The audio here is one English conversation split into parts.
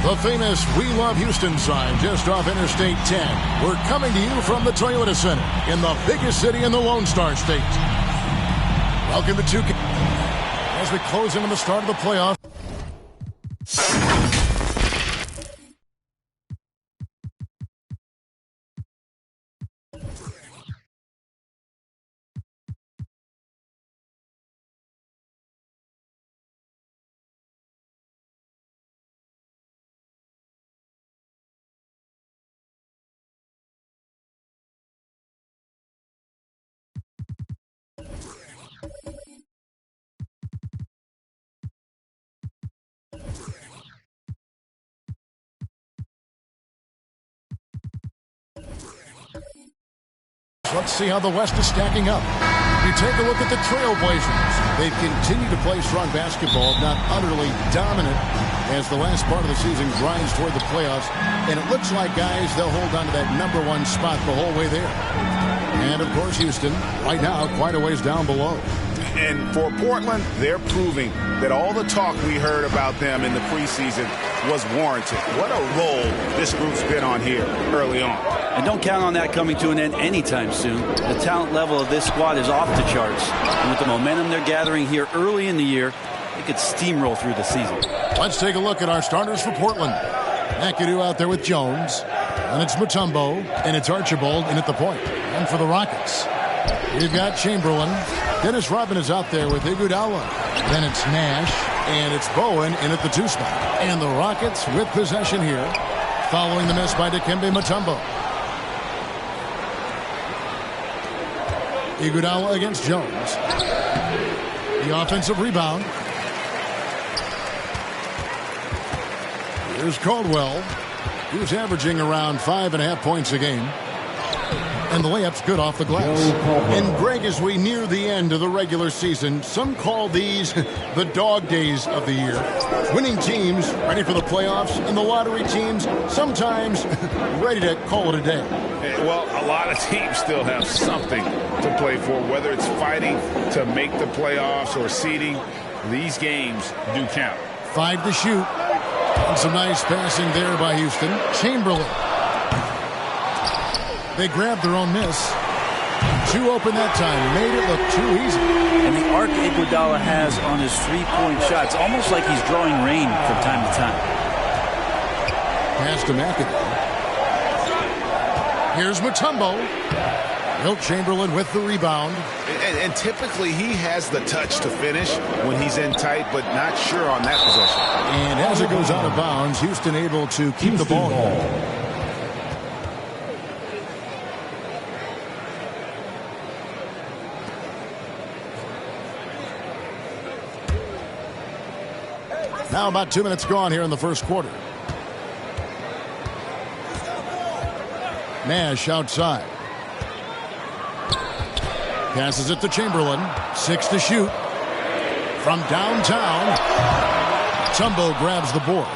The famous We Love Houston sign just off Interstate 10. We're coming to you from the Toyota Center in the biggest city in the Lone Star State. Welcome to 2K as we close in on the start of the playoff. Let's see how the West is stacking up. You take a look at the Trailblazers. They've continued to play strong basketball, not utterly dominant, as the last part of the season grinds toward the playoffs. And it looks like, guys, they'll hold on to that #1 spot the whole way there. And, of course, Houston, right now, quite a ways down below. And for Portland, they're proving that all the talk we heard about them in the preseason was warranted. What a role this group's been on here early on. And don't count on that coming to an end anytime soon. The talent level of this squad is off the charts. And with the momentum they're gathering here early in the year, they could steamroll through the season. Let's take a look at our starters for Portland. McAdoo out there with Jones. And it's Mutombo. And it's Archibald in at the point. And for the Rockets, we've got Chamberlain. Dennis Rodman is out there with Iguodala. Then it's Nash. And it's Bowen in at the 2 spot. And the Rockets with possession here, following the miss by Dikembe Mutombo. Iguodala against Jones. The offensive rebound. Here's Caldwell, who's averaging around 5.5 points a game. And the layup's good off the glass. And, Greg, as we near the end of the regular season, some call these the dog days of the year. Winning teams ready for the playoffs, and the lottery teams sometimes ready to call it a day. Well, a lot of teams still have something to play for, whether it's fighting to make the playoffs or seeding. These games do count. 5 to shoot. And some nice passing there by Houston. Chamberlain. They grabbed their own miss. 2 open that time. Made it look too easy. And the arc Iguodala has on his 3-point shots, almost like he's drawing rain from time to time. Pass to McAdoo. Here's Mutombo. Wilt Chamberlain with the rebound. And typically he has the touch to finish when he's in tight, but not sure on that possession. And as it goes out of bounds, Houston able to keep the ball. Now about 2 minutes gone here in the first quarter. Nash outside. Passes it to Chamberlain. 6 to shoot. From downtown. Mutombo grabs the board.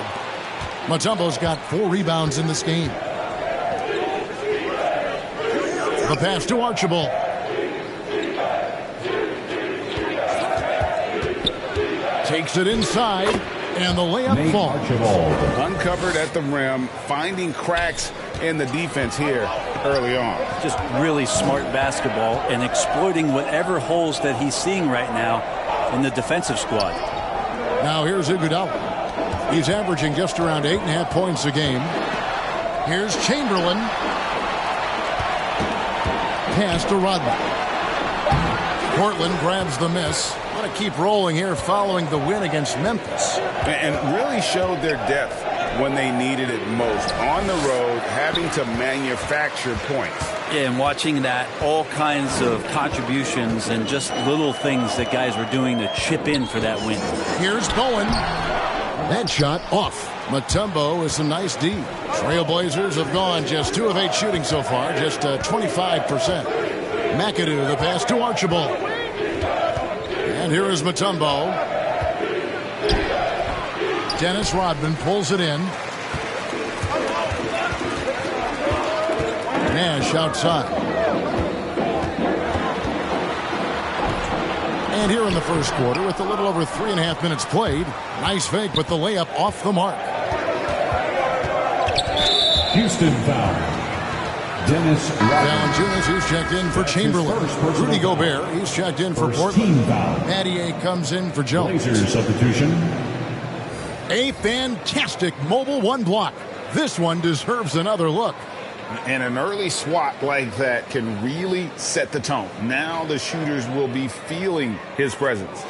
Mutombo's got 4 rebounds in this game. The pass to Archibald. Takes it inside. And the layup falls. Uncovered at the rim, finding cracks in the defense here early on. Just really smart basketball and exploiting whatever holes that he's seeing right now in the defensive squad. Now here's Iguodala. He's averaging just around 8.5 points a game. Here's Chamberlain. Pass to Rodman. Portland grabs the miss. Want to keep rolling here following the win against Memphis. And really showed their depth when they needed it most. On the road, having to manufacture points. Yeah, and watching that, all kinds of contributions and just little things that guys were doing to chip in for that win. Here's Bowen. That shot off. Mutombo with some nice D. Trailblazers have gone just 2 of 8 shooting so far, just 25%. McAdoo, the pass to Archibald. And here is Mutombo. Dennis Rodman pulls it in. Nash outside. And here in the first quarter, with a little over 3.5 minutes played, nice fake, but the layup off the mark. Houston foul. Dennis Valanciunas, who's checked in for Chamberlain. Rudy Gobert, he's checked in for Portland. Mattier comes in for Jones. Blazers substitution. A fantastic mobile one block. This one deserves another look. And an early swat like that can really set the tone. Now the shooters will be feeling his presence.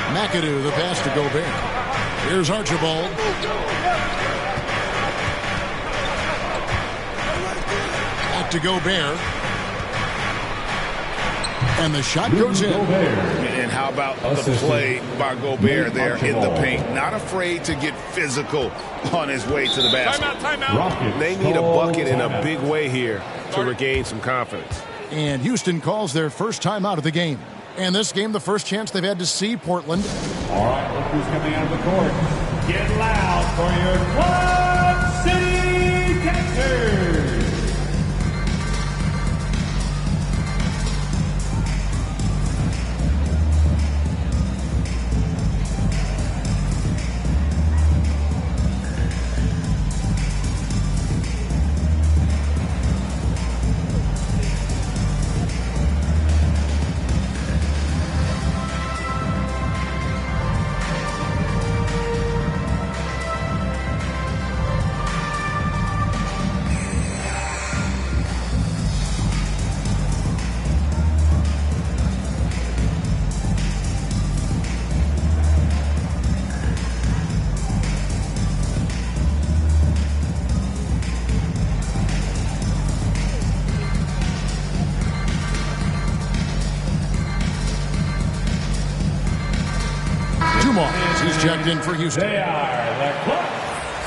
McAdoo, the pass to Gobert. Here's Archibald. Back to Gobert. And the shot goes in. And how about the play by Gobert there in the paint? Not afraid to get physical on his way to the basket. Timeout. They need a bucket in a big way here to regain some confidence. And Houston calls their first timeout of the game. And this game, the first chance they've had to see Portland. All right, look who's coming out of the court. Get loud for your Quad City Texans. He's checked in for Houston. They are the Quad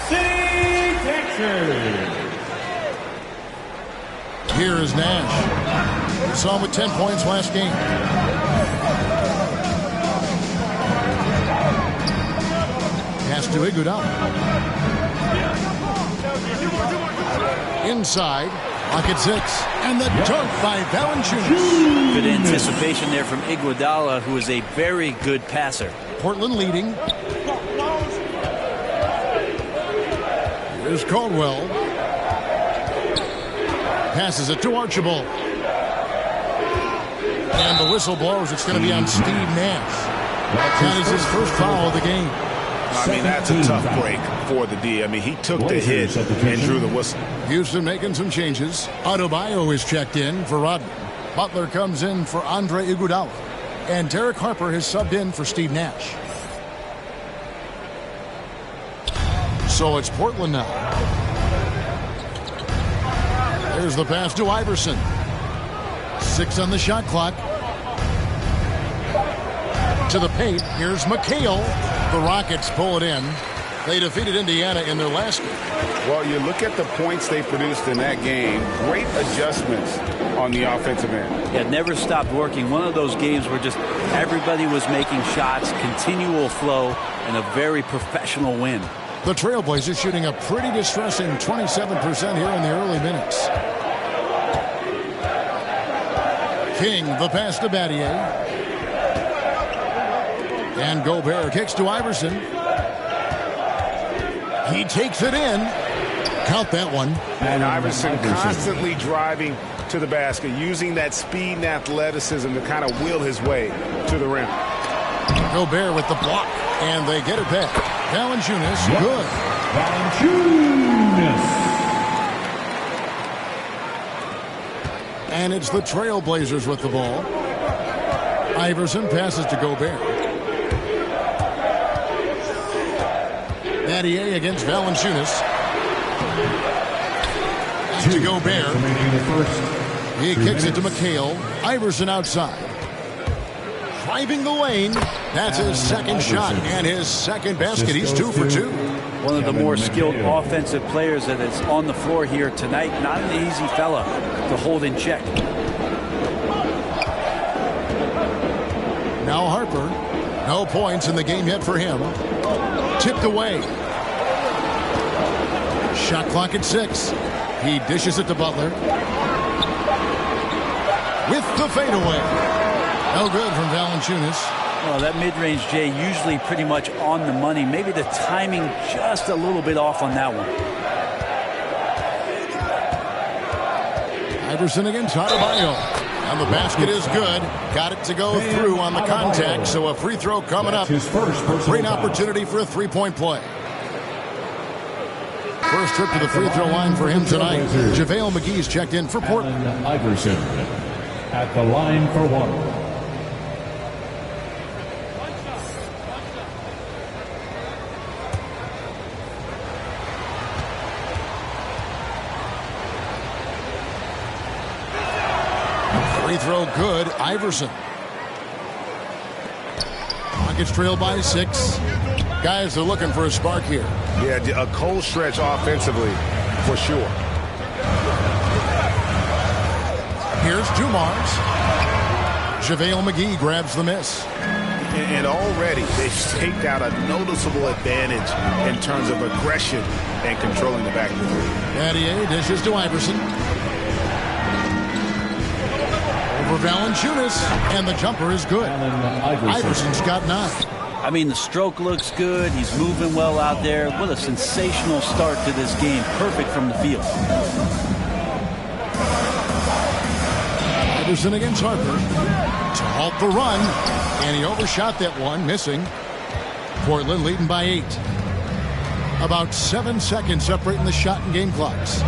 City Texans. Here is Nash. We saw him with 10 points last game. Pass to Iguodala. Inside. Pocket 6. And the dunk by Valanciunas. Good anticipation there from Iguodala, who is a very good passer. Portland leading. Here's Caldwell. Passes it to Archibald. And the whistle blows. It's going to be on Steve Nash. That is his first foul of the game. I mean, that's a tough break for the D. I mean, he took the hit and drew the whistle. Houston making some changes. Adebayo is checked in for Rodman. Butler comes in for Andre Iguodala. And Derek Harper has subbed in for Steve Nash. So it's Portland now. There's the pass to Iverson. 6 on the shot clock. To the paint. Here's McHale. The Rockets pull it in. They defeated Indiana in their last game. Well, you look at the points they produced in that game. Great adjustments on the offensive end. Yeah, never stopped working. One of those games where just everybody was making shots, continual flow, and a very professional win. The Trailblazers shooting a pretty distressing 27% here in the early minutes. King, the pass to Battier. And Gobert kicks to Iverson. He takes it in. Count that one. And Iverson constantly driving to the basket, using that speed and athleticism to kind of wheel his way to the rim. Gobert with the block. And they get it back. Valanciunas, good. Valanciunas. And it's the Trailblazers with the ball. Iverson passes to Gobert. Battier against Valanciunas. Back to Gobert. He kicks it to McHale. Iverson outside. Driving the lane. That's his second shot and his second basket. He's 2 for 2. One of the more skilled offensive players that is on the floor here tonight. Not an easy fella to hold in check. Now Harper. No points in the game yet for him. Tipped away. Shot clock at 6. He dishes it to Butler. with the fadeaway. No good from Valanciunas. Well, that mid-range, Jay, usually pretty much on the money. Maybe the timing just a little bit off on that one. Iverson against Adebayo. And the basket is good. Got it to go through on the contact, so a free throw coming up. Great opportunity for a three-point play. First trip to the free throw line for him tonight. JaVale McGee's checked in for Portland. Iverson at the line for one. Free throw good. Iverson. Rockets trail by 6. Guys are looking for a spark here. Yeah, a cold stretch offensively, for sure. Here's Dumars. JaVale McGee grabs the miss. And already they've staked out a noticeable advantage in terms of aggression and controlling the backcourt. Battier dishes to Iverson. Over Valanciunas, and the jumper is good. Iverson's got 9. I mean, the stroke looks good. He's moving well out there. What a sensational start to this game. Perfect from the field. Iverson against Harper to halt the run, and he overshot that one, missing. Portland leading by 8. About 7 seconds separating the shot and game clocks.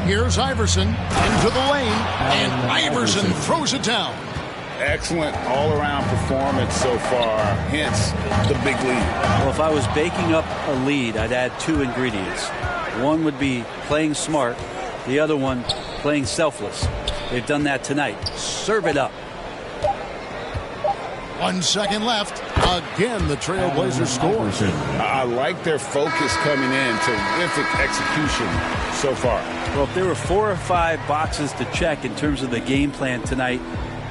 Here's Iverson into the lane, and Iverson throws it down. Excellent all-around performance so far, hence the big lead. Well, if I was baking up a lead, I'd add 2 ingredients. One would be playing smart. The other one, playing selfless. They've done that tonight. Serve it up. 1 second left. Again, the Trailblazers score. I like their focus coming in. Terrific execution so far. Well, if there were 4 or 5 boxes to check in terms of the game plan tonight,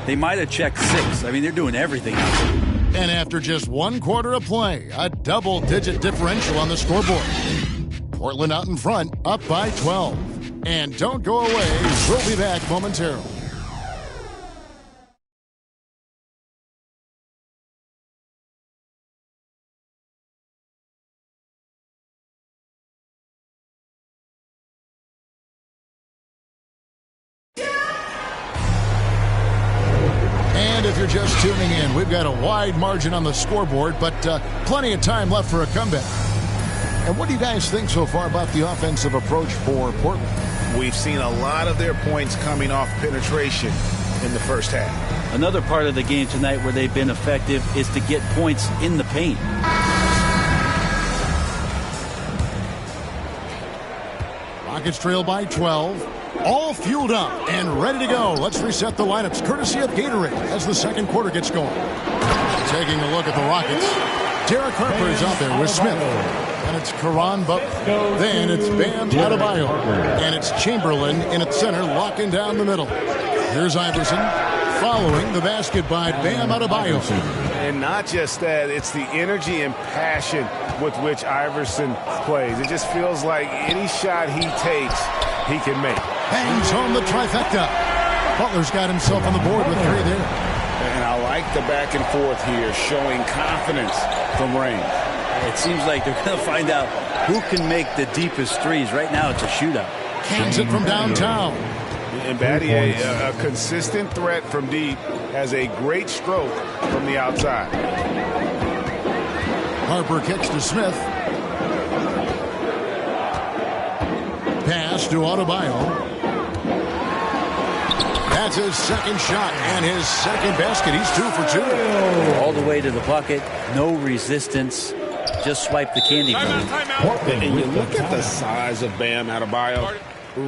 they might have checked 6. I mean, they're doing everything out there. And after just 1 quarter of play, a double-digit differential on the scoreboard. Portland out in front, up by 12. And don't go away. We'll be back momentarily. And if you're just tuning in, we've got a wide margin on the scoreboard, but plenty of time left for a comeback. And what do you guys think so far about the offensive approach for Portland? We've seen a lot of their points coming off penetration in the first half. Another part of the game tonight where they've been effective is to get points in the paint. Rockets trail by 12. All fueled up and ready to go. Let's reset the lineups courtesy of Gatorade as the second quarter gets going. Taking a look at the Rockets. Derek Harper is out there with Smith. And it's Caron Butler. Then it's Bam Adebayo. And it's Chamberlain in at center, locking down the middle. Here's Iverson following the basket by Bam Adebayo. And not just that, it's the energy and passion with which Iverson plays. It just feels like any shot he takes, he can make. Bangs home the trifecta. Butler's got himself on the board with 3 there. And I like the back and forth here, showing confidence from Reigns. It seems like they're going to find out who can make the deepest threes. Right now, it's a shootout. Cans it from downtown. And Battier, a consistent threat from deep, has a great stroke from the outside. Harper kicks to Smith. Pass to Adebayo. That's his second shot and his second basket. He's 2 for 2. All the way to the bucket. No resistance. Just swipe the candy from him. And you look at the size of Bam Adebayo.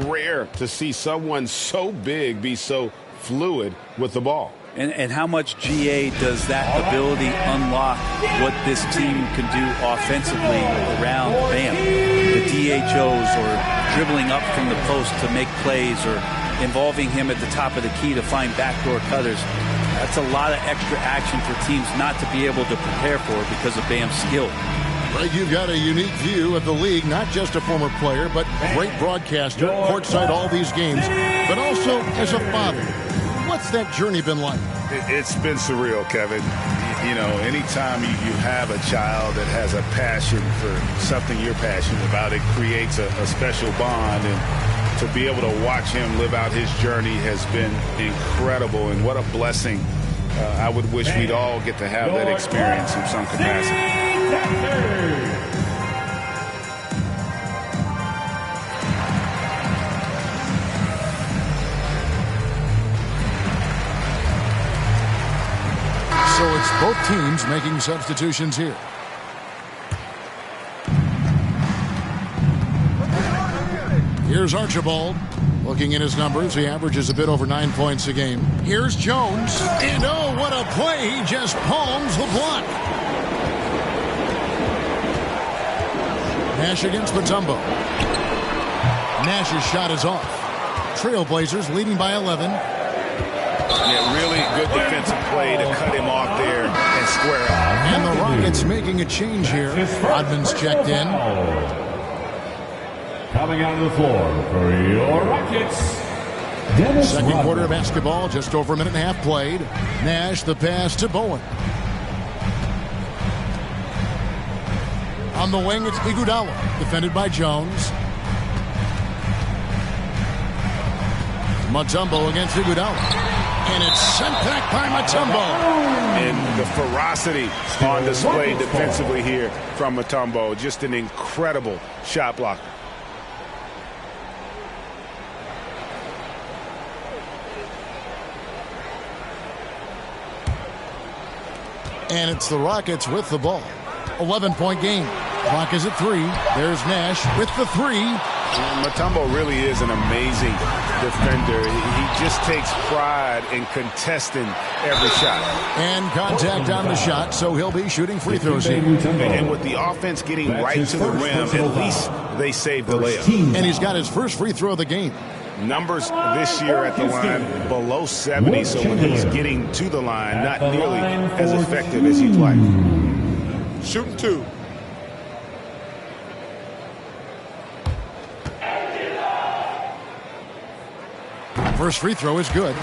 Rare to see someone so big be so fluid with the ball. And how much GA does that ability unlock what this team can do offensively around Bam? The DHOs or dribbling up from the post to make plays or involving him at the top of the key to find backdoor cutters. That's a lot of extra action for teams not to be able to prepare for because of Bam's skill. Greg, you've got a unique view of the league, not just a former player, but great broadcaster, courtside all these games, but also as a father. What's that journey been like? It's been surreal, Kevin. You know, anytime you have a child that has a passion for something you're passionate about, it creates a special bond. And to be able to watch him live out his journey has been incredible. And what a blessing. I would wish we'd all get to have that experience in some capacity. So it's both teams making substitutions here. Here's Archibald. Looking at his numbers, he averages a bit over 9 points a game. Here's Jones. And oh, what a play. He just palms the block. Nash against Mutombo. Nash's shot is off. Trailblazers leading by 11. Yeah, really good defensive play to cut him off there and square up. And the Rockets making a change here. Rodman's checked in. Coming out of the floor for your Rockets, Second quarter of basketball, just over a minute and a half played. Nash, the pass to Bowen. On the wing, it's Iguodala, defended by Jones. Mutombo against Iguodala. And it's sent back by Mutombo. And the ferocity on display defensively here from Mutombo. Just an incredible shot blocker. And it's the Rockets with the ball. 11-point game. Clock is at 3. There's Nash with the 3. Mutombo really is an amazing defender. He just takes pride in contesting every shot. And contact on the shot, so he'll be shooting free throws here. And with the offense getting right to the rim, at least they saved the layup. And he's got his first free throw of the game. Numbers this year at the line below 70, so when he's getting to the line, not nearly as effective as you'd like. Shooting 2. First free throw is good.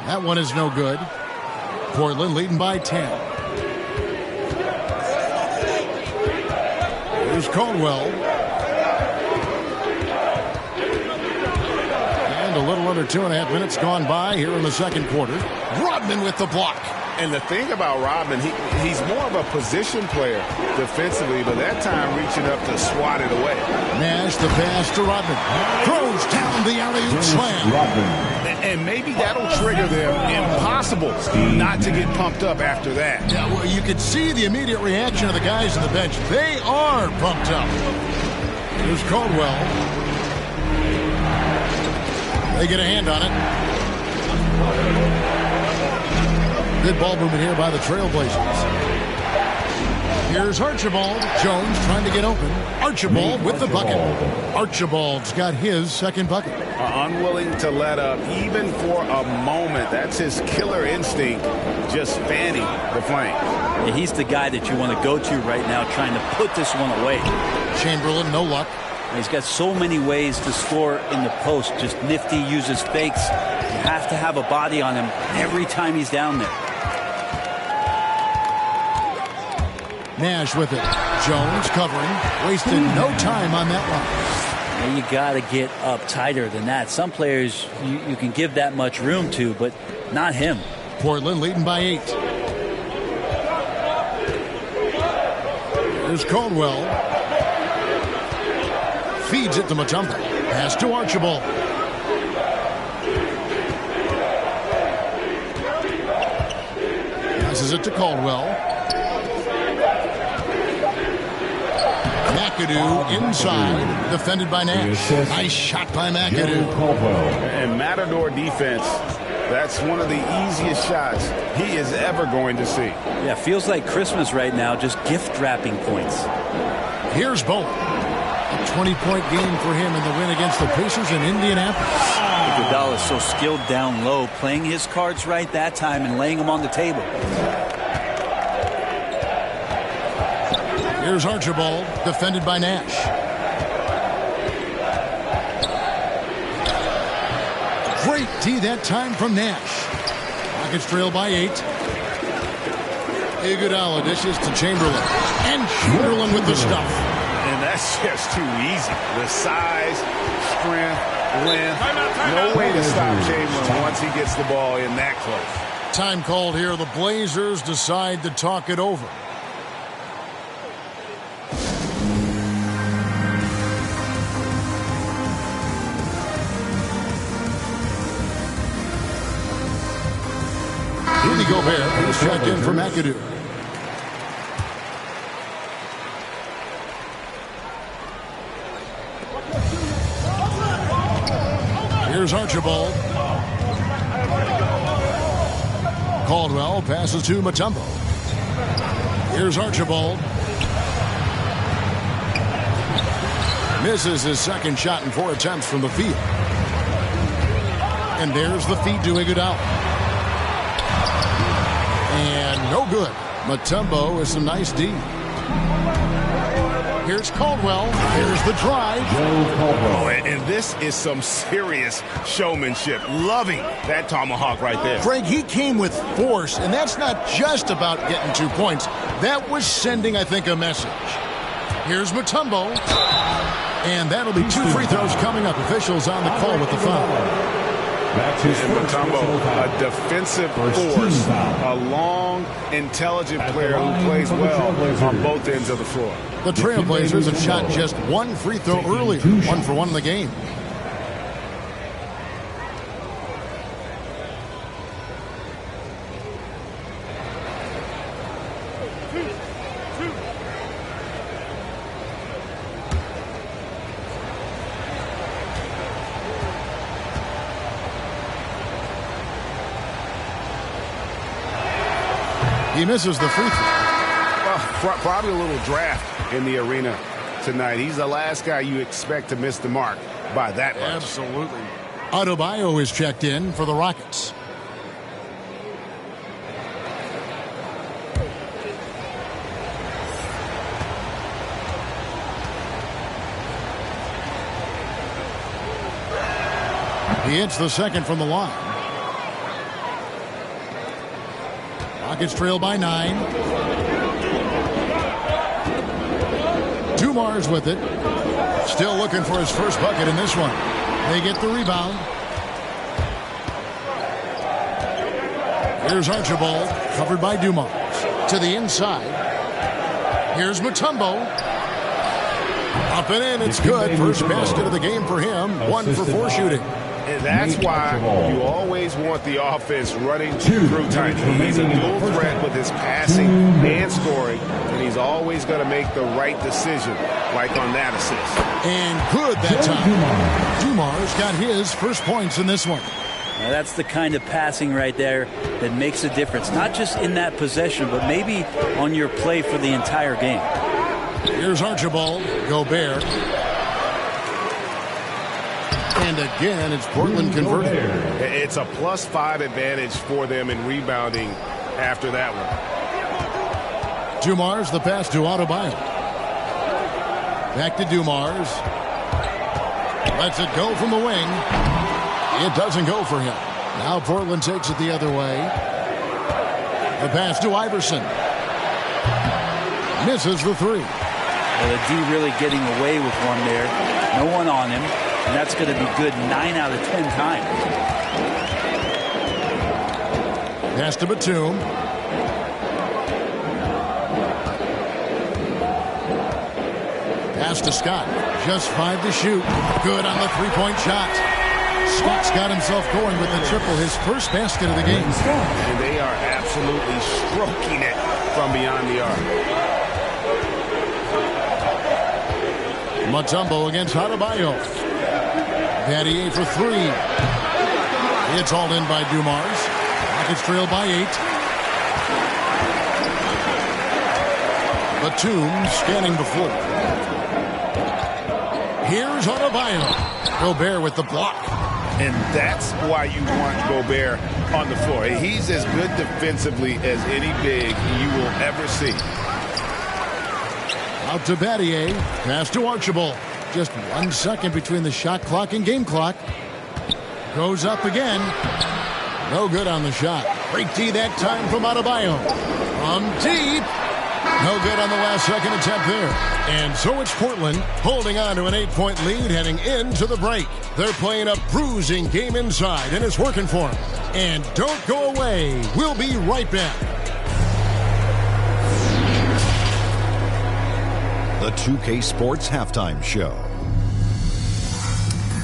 That one is no good. Portland leading by 10. Here's Caldwell. And a little under 2.5 minutes gone by here in the second quarter. Rodman with the block. And the thing about Rodman, he's more of a position player defensively, but that time reaching up to swat it away. Nash the pass to Rodman. Throws down the alley-oop slam. And maybe that'll trigger them. Impossible not to get pumped up after that. Yeah, well, you could see the immediate reaction of the guys on the bench. They are pumped up. Here's Caldwell. They get a hand on it. Good ball movement here by the Trailblazers. Here's Archibald. Jones trying to get open. Archibald with the bucket. Archibald's got his second bucket. Unwilling to let up even for a moment. That's his killer instinct, just fanning the flame. Yeah, he's the guy that you want to go to right now, trying to put this one away. Chamberlain, no luck. He's got so many ways to score in the post. Just nifty, uses fakes. You have to have a body on him every time he's down there. Nash with it. Jones covering. Wasted no time on that one. And you got to get up tighter than that. Some players you can give that much room to, but not him. Portland leading by 8. There's Caldwell. Feeds it to Mutombo. Pass to Archibald. Passes it to Caldwell. McAdoo inside, defended by Nash. Nice shot by McAdoo. And Matador defense, That's one of the easiest shots he is ever going to see. Yeah, feels like Christmas right now, just gift wrapping points. Here's Bowen. A 20-point game for him in the win against the Pacers in Indianapolis. Iguodala is so skilled down low, playing his cards right that time and laying them on the table. Here's Archibald, defended by Nash. Great D that time from Nash. Rockets trail by 8. Iguodala dishes to Chamberlain. And Chamberlain with the stuff. And that's just too easy. The size, strength, length. No way to stop Chamberlain once he gets the ball in that close. Time called here. The Blazers decide to talk it over. Rudy Gobert is checked in for McAdoo. Here's Archibald. Caldwell passes to Mutombo. Here's Archibald. Misses his second shot in 4 attempts from the field. And there's the feed to Iguodala. And no good. Mutombo is some nice D. Here's Caldwell. Here's the drive. Oh, and this is some serious showmanship. Loving that tomahawk right there. Craig, he came with force, and that's not just about getting 2 points. That was sending, I think, a message. Here's Mutombo. And that'll be 2 free throws coming up. Officials on the call with the foul. And Mutombo, a defensive force, a long, intelligent player who plays well on both ends of the floor. The Trailblazers have shot just 1 free throw earlier, 1 for 1 in the game. He misses the free throw. Well, probably a little draft in the arena tonight. He's the last guy you expect to miss the mark by that much. Absolutely. Adebayo is checked in for the Rockets. He hits the second from the line. Rockets trail by 9. Dumars with it. Still looking for his first bucket in this one. They get the rebound. Here's Archibald, covered by Dumars. To the inside. Here's Mutombo. Up and in, it's good. First basket of the game for him. 1 for 4 shooting. And that's why you always want the offense running through tight. He's a dual threat with his passing and scoring, and he's always going to make the right decision, like on that assist. And good that time. Dumars got his first points in this one. Now that's the kind of passing right there that makes a difference, not just in that possession, but maybe on your play for the entire game. Here's Archibald. Gobert. And again, it's Portland converted. It's a +5 advantage for them in rebounding after that one. Dumars, the pass to Adebayo. Back to Dumars. Lets it go from the wing. It doesn't go for him. Now Portland takes it the other way. The pass to Iverson. Misses the 3. Well, the D really getting away with one there. No one on him. And that's going to be good 9 out of 10 times. Pass to Batum. Pass to Scott. Just 5 to shoot. Good on the 3-point shot. Scott's got himself going with the triple, his first basket of the game. And they are absolutely stroking it from beyond the arc. Mutombo against Adebayo. Battier for 3. It's all in by Dumars. Rockets trail by 8. Batum scanning the floor. Here's Adebayo. Gobert with the block. And that's why you want Gobert on the floor. He's as good defensively as any big you will ever see. Out to Battier. Pass to Archibald. Just 1 second between the shot clock and game clock. Goes up again. No good on the shot. Great D that time from Adebayo. From deep. No good on the last second attempt there. And so it's Portland holding on to an 8-point lead heading into the break. They're playing a bruising game inside, and it's working for them. And don't go away. We'll be right back. The 2K Sports Halftime Show.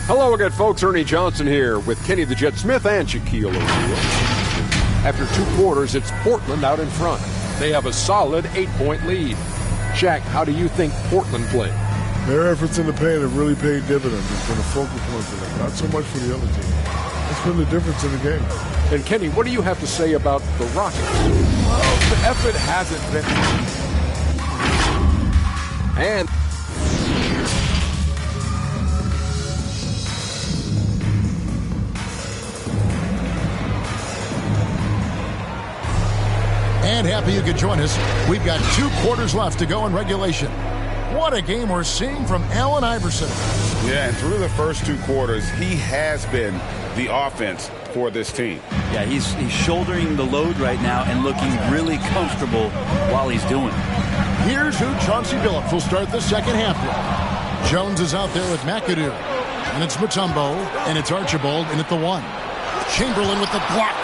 Hello again, folks. Ernie Johnson here with Kenny the Jet Smith and Shaquille O'Neal. After 2 quarters, it's Portland out in front. They have a solid 8-point lead. Shaq, how do you think Portland played? Their efforts in the paint have really paid dividends. It's been a focal point for them, not so much for the other team. It's been the difference in the game. And Kenny, what do you have to say about the Rockets? Well, the effort hasn't been... And happy you could join us. We've got 2 quarters left to go in regulation. What a game we're seeing from Allen Iverson. Yeah, and through the first 2 quarters, he has been the offense for this team. Yeah, he's shouldering the load right now and looking really comfortable while he's doing it. Here's who Chauncey Billups will start the second half with. Jones is out there with McAdoo. And it's Mutombo. And it's Archibald in at the 1. Chamberlain with the block.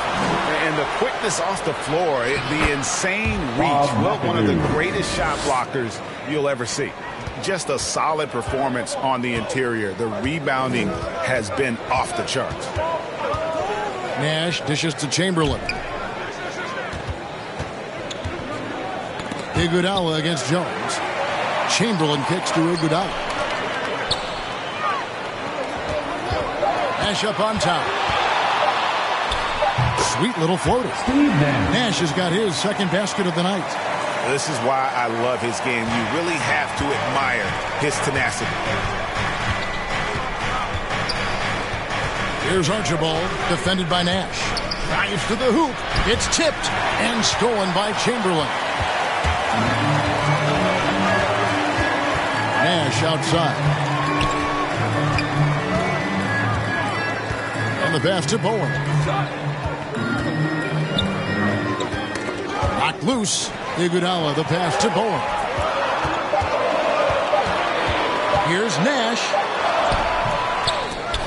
And the quickness off the floor, the insane reach. Well, one of the greatest shot blockers you'll ever see. Just a solid performance on the interior. The rebounding has been off the charts. Nash dishes to Chamberlain. Iguodala against Jones. Chamberlain kicks to Iguodala. Nash up on top. Sweet little floater. Nash has got his second basket of the night. This is why I love his game. You really have to admire his tenacity. Here's Archibald, defended by Nash. Drives to the hoop. It's tipped and stolen by Chamberlain. Nash outside. And the pass to Bowen. Knocked loose. Iguodala, the pass to Bowen. Here's Nash.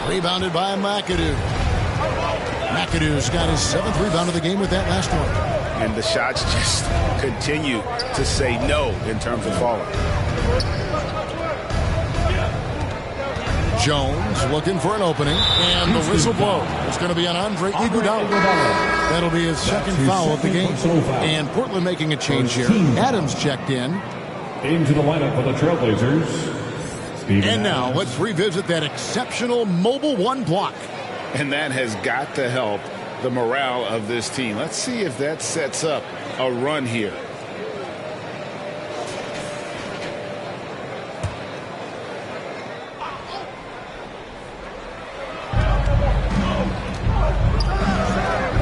Rebounded by McAdoo. McAdoo's got his 7th rebound of the game with that last one. And the shots just continue to say no in terms of falling. Jones looking for an opening, and the whistle blows. It's going to be on Andre Iguodala. That'll be his second foul of the game. And Portland making a change here. Adams checked in. Into the lineup for the Trailblazers. And now let's revisit that exceptional mobile 1 block. And that has got to help the morale of this team. Let's see if that sets up a run here.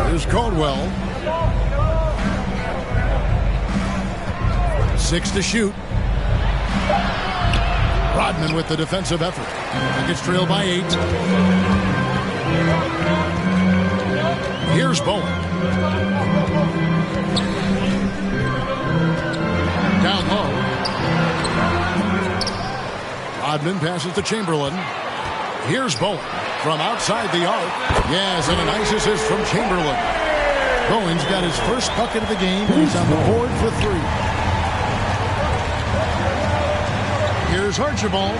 Here's Caldwell. 6 to shoot. Rodman with the defensive effort. Gets trailed by 8. Here's Bowen. Down low. Rodman passes to Chamberlain. Here's Bowen from outside the arc. Yes, and a nice assist from Chamberlain. Bowen's got his first bucket of the game, and he's on the board for 3. Here's Archibald.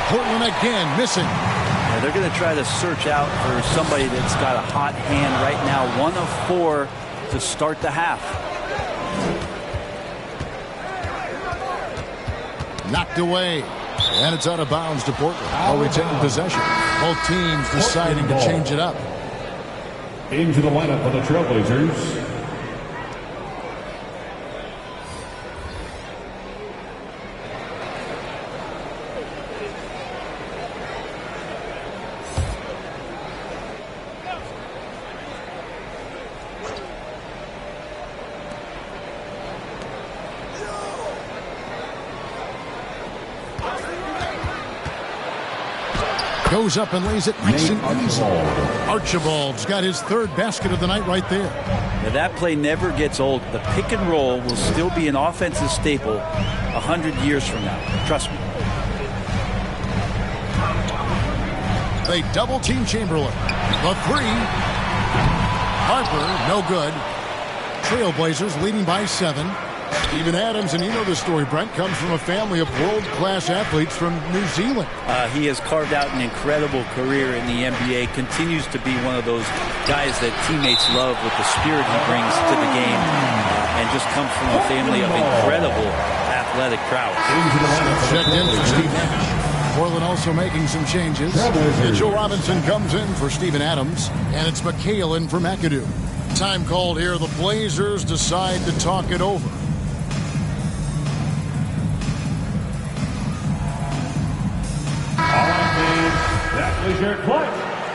Portland again missing. Yeah, they're going to try to search out for somebody that's got a hot hand right now. 1 of 4 to start the half. Knocked away. And it's out of bounds to Portland. While retaining possession. Both teams deciding to change it up. Into the lineup for the Trailblazers. Goes up and lays it nice and easy. Archibald's got his third basket of the night right there. Now that play never gets old. The pick and roll will still be an offensive staple 100 years from now. Trust me. They double team Chamberlain. The three. Harper, no good. Trailblazers leading by 7. Steven Adams, and you know the story, Brent, comes from a family of world-class athletes from New Zealand. He has carved out an incredible career in the NBA, continues to be one of those guys that teammates love with the spirit he brings to the game, and just comes from a family of incredible athletic prowess. Checked in for Steve Nash. Portland also making some changes. Mitchell Robinson comes in for Steven Adams, and it's McHale in for McAdoo. Time called here. The Blazers decide to talk it over. That was your clutch.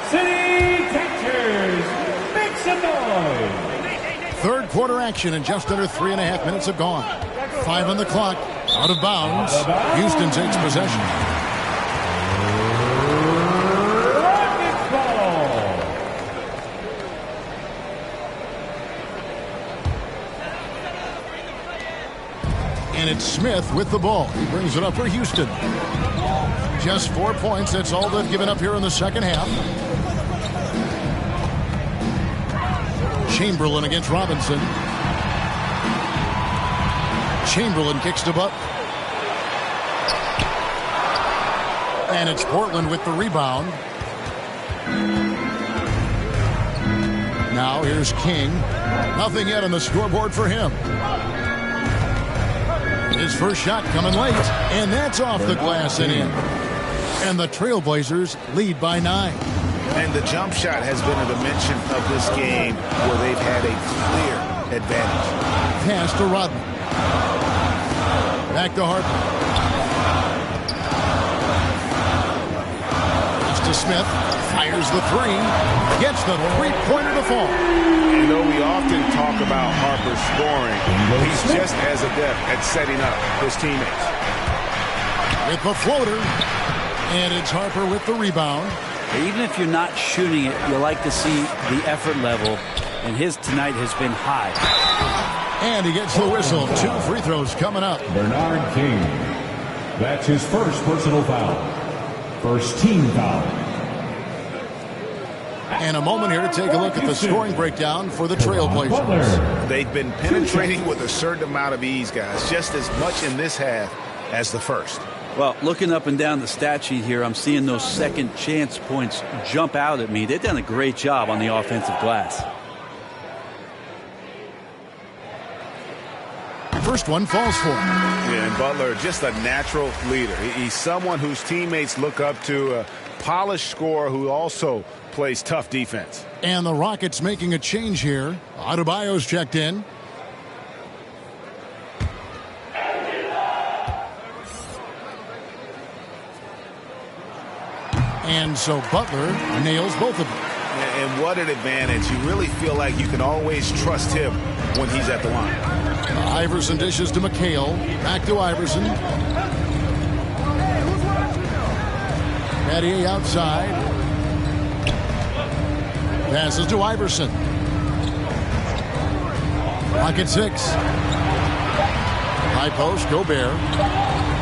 City Texters, make some noise. Third quarter action, and just under 3.5 minutes have gone. 5 on the clock. Out of bounds. Houston takes possession. Rockets ball. And it's Smith with the ball. He brings it up for Houston. Just 4 points. That's all they've given up here in the second half. Chamberlain against Robinson. Chamberlain kicks to Buck. And it's Portland with the rebound. Now here's King. Nothing yet on the scoreboard for him. His first shot coming late. And that's off the glass and in. And the Trailblazers lead by 9. And the jump shot has been a dimension of this game where they've had a clear advantage. Pass to Rodman. Back to Harper. Pass to Smith. Fires the three. Gets the three-pointer to fall. You know, we often talk about Harper scoring. He's just as adept at setting up his teammates. With the floater. And it's Harper with the rebound. Even if you're not shooting it, you like to see the effort level, and his tonight has been high. And he gets the whistle. 2 free throws coming up. Bernard King. That's his first personal foul. First team foul. And a moment here to take a look at the scoring breakdown for the Trailblazers. They've been penetrating with a certain amount of ease, guys, just as much in this half as the first. Well, looking up and down the stat sheet here, I'm seeing those second chance points jump out at me. They've done a great job on the offensive glass. First one falls for him. Yeah, and Butler, just a natural leader. He's someone whose teammates look up to, a polished scorer who also plays tough defense. And the Rockets making a change here. Adebayo's checked in. And so Butler nails both of them. And what an advantage. You really feel like you can always trust him when he's at the line. Iverson dishes to McHale. Back to Iverson. Patty outside. Passes to Iverson. Rocket 6. High post, Gobert.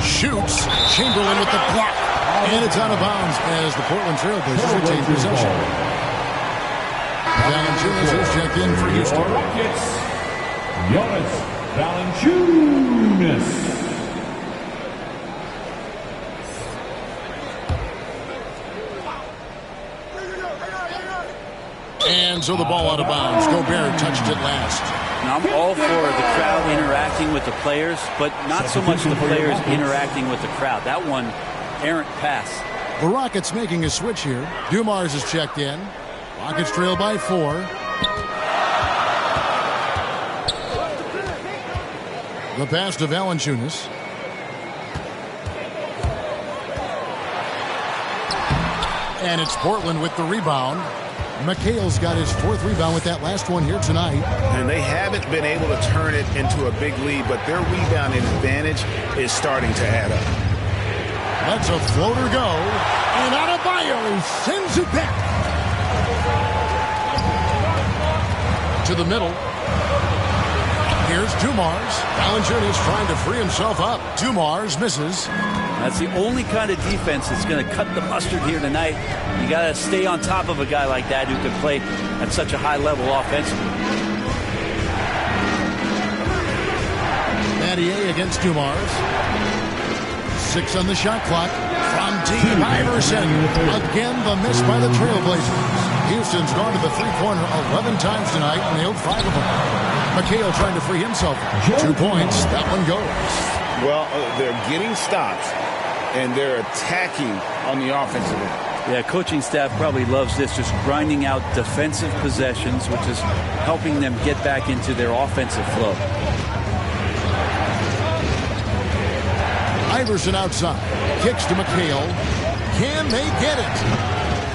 Shoots. Chamberlain with the block. And it's out of bounds as the Portland Trailblazers retain possession. Valanciunas is checked in for Houston. Rockets, Jonas Valanciunas. And so the ball out of bounds. Gobert touched it last. Now, I'm all for the crowd interacting with the players, but not so much the players interacting with the crowd. That one errant pass. The Rockets making a switch here. Dumars is checked in. Rockets trail by 4. The pass to Valanciunas. And it's Portland with the rebound. McHale's got his 4th rebound with that last one here tonight. And they haven't been able to turn it into a big lead, but their rebounding advantage is starting to add up. Lets a floater go. And Adebayo sends it back. To the middle. Here's Dumars. Valanciunas trying to free himself up. Dumars misses. That's the only kind of defense that's going to cut the mustard here tonight. You got to stay on top of a guy like that who can play at such a high level offensively. Battier against Dumars. 6 on the shot clock. From deep, Iverson. Again, the miss by the Trailblazers. Houston's gone to the three-pointer 11 times tonight and nailed 5 of them. McHale trying to free himself. 2 points. That one goes. Well, they're getting stops, and they're attacking on the offensive end. Yeah, coaching staff probably loves this, just grinding out defensive possessions, which is helping them get back into their offensive flow. Iverson outside. Kicks to McHale. Can they get it?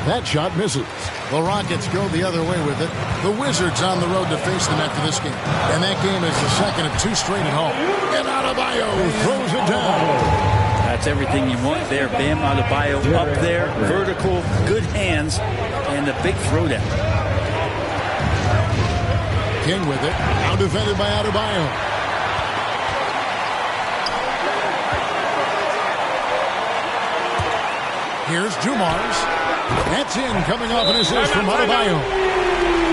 That shot misses. The Rockets go the other way with it. The Wizards on the road to face them after this game. And that game is the second of 2 straight at home. And Adebayo throws it down. That's everything you want there. Bam Adebayo up there. Vertical, good hands, and a big throwdown. King with it. Now defended by Adebayo. Here's Dumars. That's in, coming off an assist from Adebayo.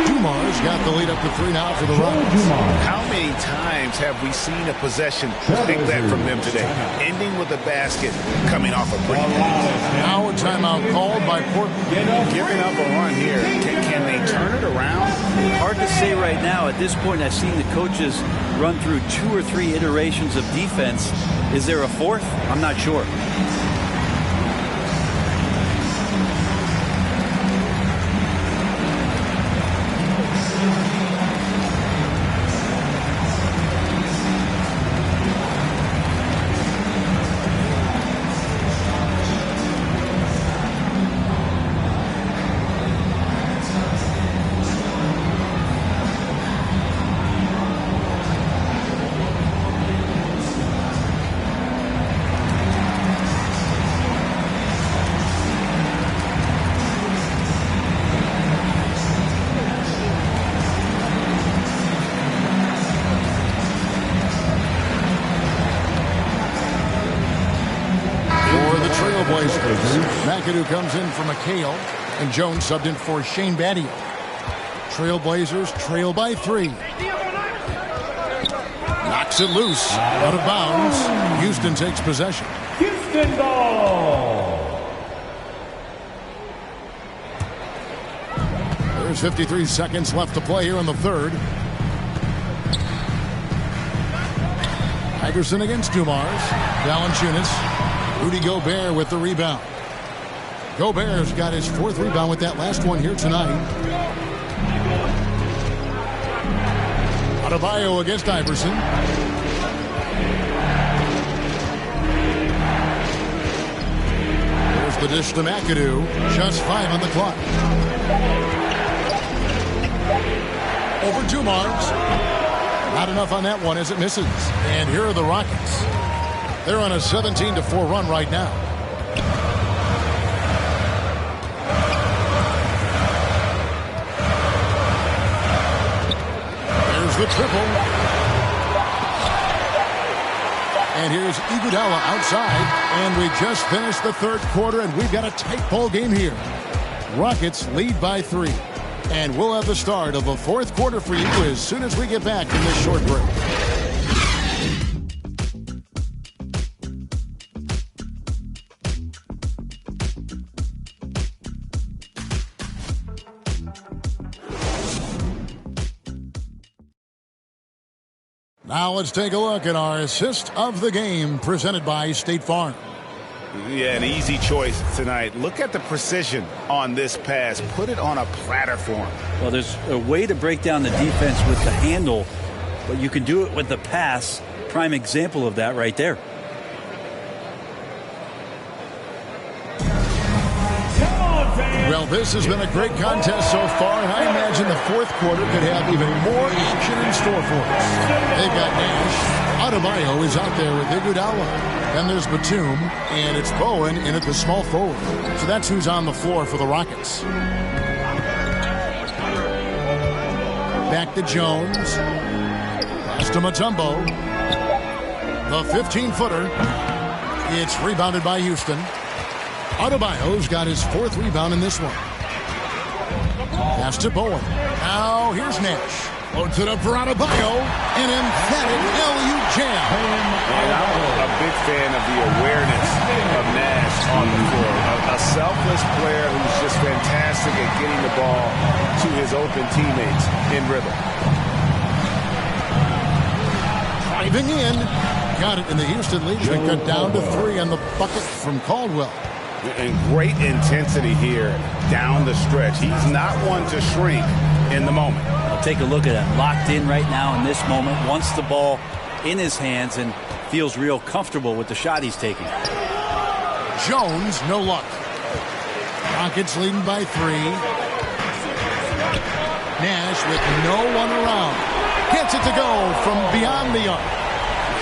Dumars got the lead up to 3 now for the Rockets. How many times have we seen a possession like that from them today? Ending with a basket, coming off a break. Now a timeout called by Portland. Giving up a run here. Can they turn it around? Hard to say right now. At this point, I've seen the coaches run through 2 or 3 iterations of defense. Is there a 4th? I'm not sure. McAdoo comes in for McHale, and Jones subbed in for Shane Battier. Trailblazers trail by 3. Knocks it loose, out of bounds. Houston takes possession. Houston ball. There's 53 seconds left to play here in the 3rd. Iverson against Dumars. Valanciunas. Rudy Gobert with the rebound. Gobert's got his 4th rebound with that last one here tonight. Adebayo against Iverson. There's the dish to McAdoo. Just 5 on the clock. Over Dumars. Not enough on that one as it misses. And here are the Rockets. They're on a 17-4 run right now. There's the triple. And here's Iguodala outside. And we just finished the 3rd quarter, and we've got a tight ball game here. Rockets lead by 3. And we'll have the start of the 4th quarter for you as soon as we get back from this short break. Now let's take a look at our assist of the game presented by State Farm. Yeah, an easy choice tonight. Look at the precision on this pass. Put it on a platter for him. Well, there's a way to break down the defense with the handle, but you can do it with the pass. Prime example of that right there. Well, this has been a great contest so far, and I imagine the fourth quarter could have even more action in store for us. They've got Nash. Adebayo is out there with Iguodala. Then there's Batum, and it's Bowen in at the small forward. So that's who's on the floor for the Rockets. Back to Jones. Pass to Mutombo. The 15-footer. It's rebounded by Houston. Adebayo's got his fourth rebound in this one. Pass to Bowen. Now here's Nash. Loads it up for Adebayo. An emphatic LU jam. And I'm a big fan of the awareness of Nash on the floor. A selfless player who's just fantastic at getting the ball to his open teammates in rhythm. Driving in. Got it, and the Houston Leafs been cut down to 3 on the bucket from Caldwell. And great intensity here down the stretch. He's not one to shrink in the moment. I'll take a look at him. Locked in right now in this moment. Wants the ball in his hands and feels real comfortable with the shot he's taking. Jones, no luck. Rockets leading by 3. Nash with no one around. Gets it to go from beyond the arc.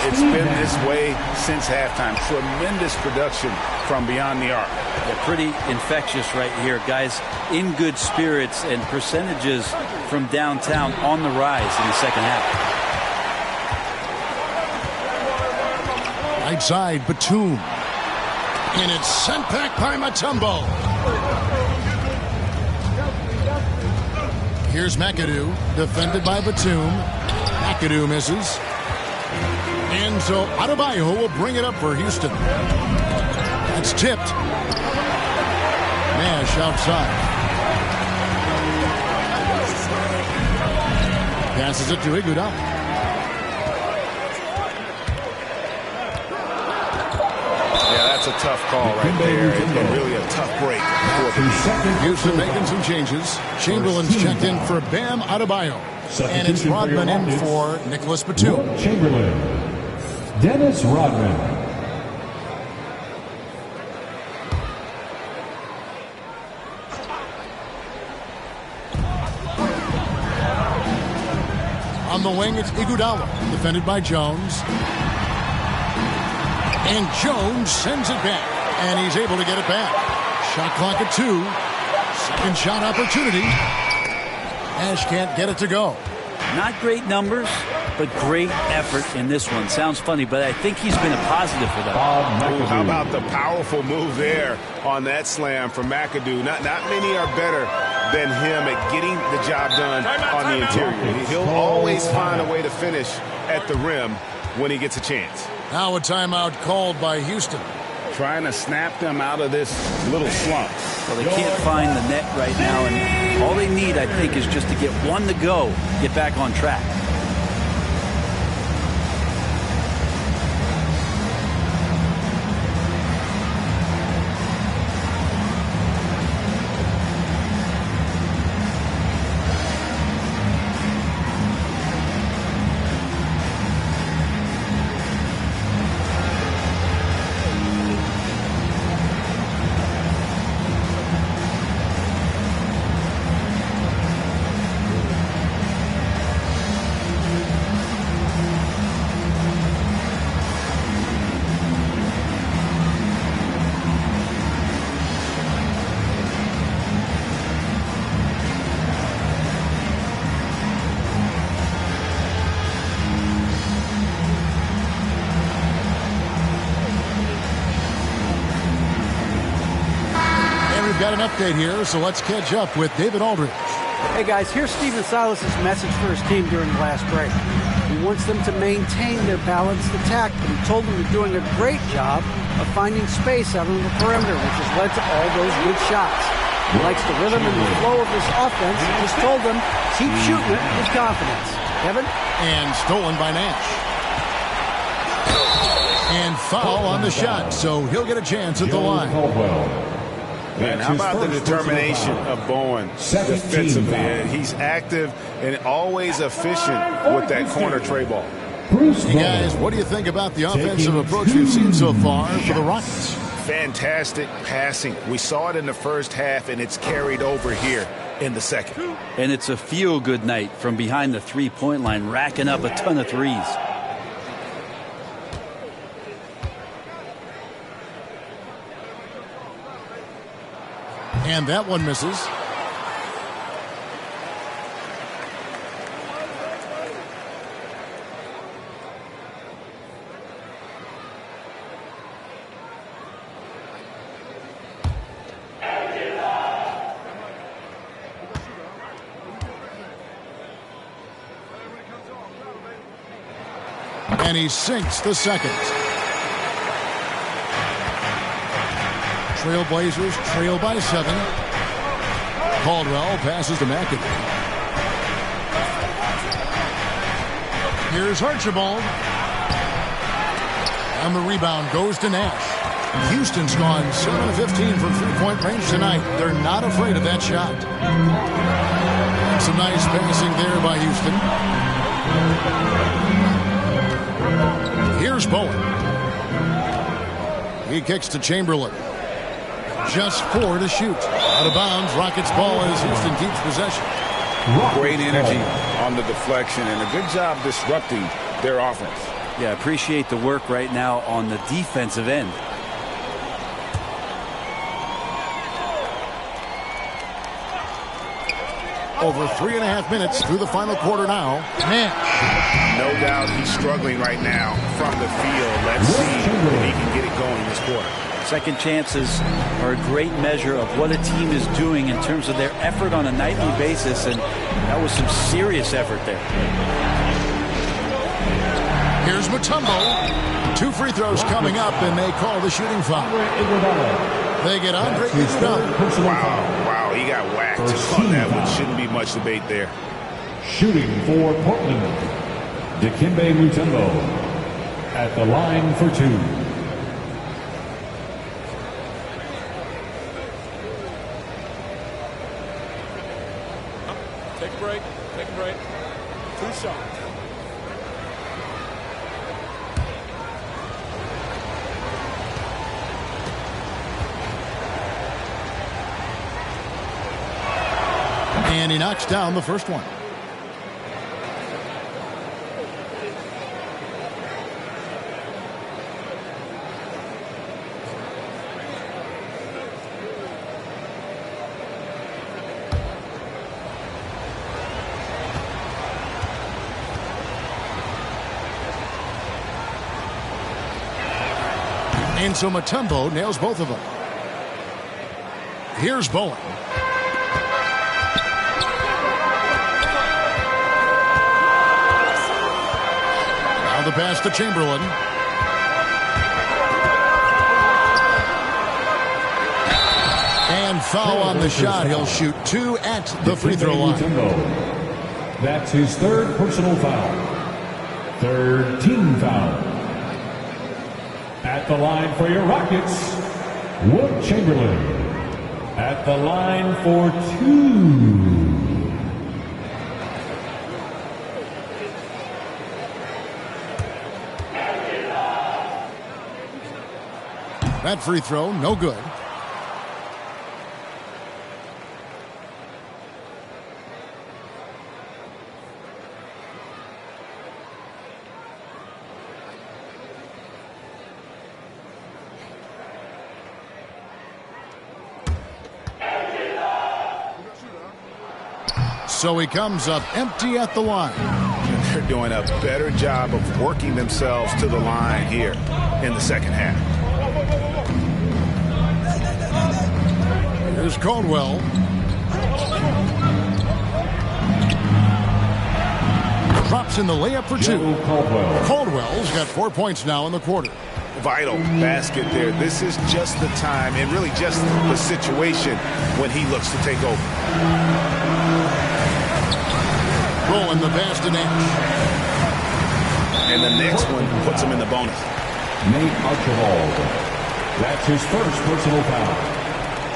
It's been this way since halftime. Tremendous production from beyond the arc. They're pretty infectious right here. Guys in good spirits and percentages from downtown on the rise in the second half. Right side, Batum. And it's sent back by Mutombo. Here's McAdoo, defended by Batum. McAdoo misses. And so Adebayo will bring it up for Houston. That's tipped. Nash outside. Passes it to Iguodala. Yeah, that's a tough call right there. And really a tough break for the Houston making some changes. Chamberlain's checked in for Bam Adebayo. And it's Rodman in for Nicholas Batum. Chamberlain. Dennis Rodman. On the wing, it's Iguodala, defended by Jones. And Jones sends it back, and he's able to get it back. Shot clock at 2. Second shot opportunity. Nash can't get it to go. Not great numbers, but great effort in this one. Sounds funny, but I think he's been a positive for them. Ooh, how about the powerful move there on that slam from McAdoo? Not many are better than him at getting the job done on the interior. He'll always find a way to finish at the rim when he gets a chance. Now a timeout called by Houston. Trying to snap them out of this little slump. Well, they can't find the net right now, and all they need, I think, is just to get one to go, get back on track. Got an update here, so let's catch up with David Aldridge. Hey guys, here's Stephen Silas's message for his team during the last break. He wants them to maintain their balanced attack, but he told them they're doing a great job of finding space out on the perimeter, which has led to all those good shots. He likes the rhythm and the flow of this offense. He just told them, keep shooting it with confidence. Kevin? And stolen by Nash. And And foul on the shot, so he'll get a chance at the line. And how about the determination of Bowen defensively? He's active and always efficient with that corner tray ball. Hey guys, what do you think about the offensive approach we've seen so far for the Rockets? Fantastic passing. We saw it in the first half, and it's carried over here in the second. And it's a feel-good night from behind the three-point line, racking up a ton of threes. And that one misses. And he sinks the second. Trailblazers trail by 7. Caldwell passes to McAdoo. Here's Archibald. And the rebound goes to Nash. Houston's gone 7 of 15 from three-point range tonight. They're not afraid of that shot. And some nice passing there by Houston. Here's Bowen. He kicks to Chamberlain. Just 4 to shoot. Out of bounds. Rockets ball as Houston keeps possession. Great energy on the deflection and a good job disrupting their offense. Yeah, appreciate the work right now on the defensive end. Over 3.5 minutes through the final quarter now. Nash. No doubt he's struggling right now from the field. Let's see if he can get it going this quarter. Second chances are a great measure of what a team is doing in terms of their effort on a nightly basis, and that was some serious effort there. Here's Mutombo. 2 free throws coming up, and they call the shooting foul. They get Andre Iguodala. Wow, he got whacked on that one. Shouldn't be much debate there. Shooting for Portland, Dikembe Mutombo at the line for 2. Take a break. 2 shots. And he knocks down the first one. And so Mutombo nails both of them. Here's Bowen. Now the pass to Chamberlain. And foul on the shot. He'll shoot 2 at the free throw line. That's his 3rd personal foul. 3rd team foul. At the line for your Rockets, Wilt Chamberlain. At the line for 2. That free throw, no good. So he comes up empty at the line. They're doing a better job of working themselves to the line here in the second half. Here's Caldwell. Drops in the layup for 2. Caldwell's got 4 points now in the quarter. Vital basket there. This is just the time and really just the situation when he looks to take over. Bowen the pass to Nash. And the next one puts him in the bonus. Nate Archibald. That's his first personal foul.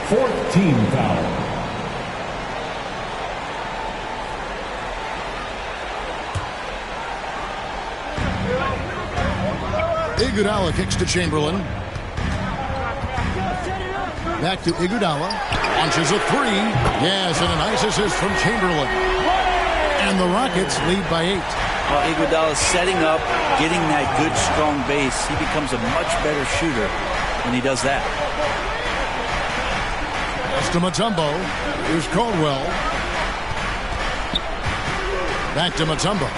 4th team foul. Iguodala kicks to Chamberlain. Back to Iguodala. Launches a three. Yes, and a nice assist from Chamberlain. And the Rockets lead by 8. Well, Iguodala setting up, getting that good, strong base. He becomes a much better shooter when he does that. Pass to Mutombo. Here's Caldwell. Back to Mutombo.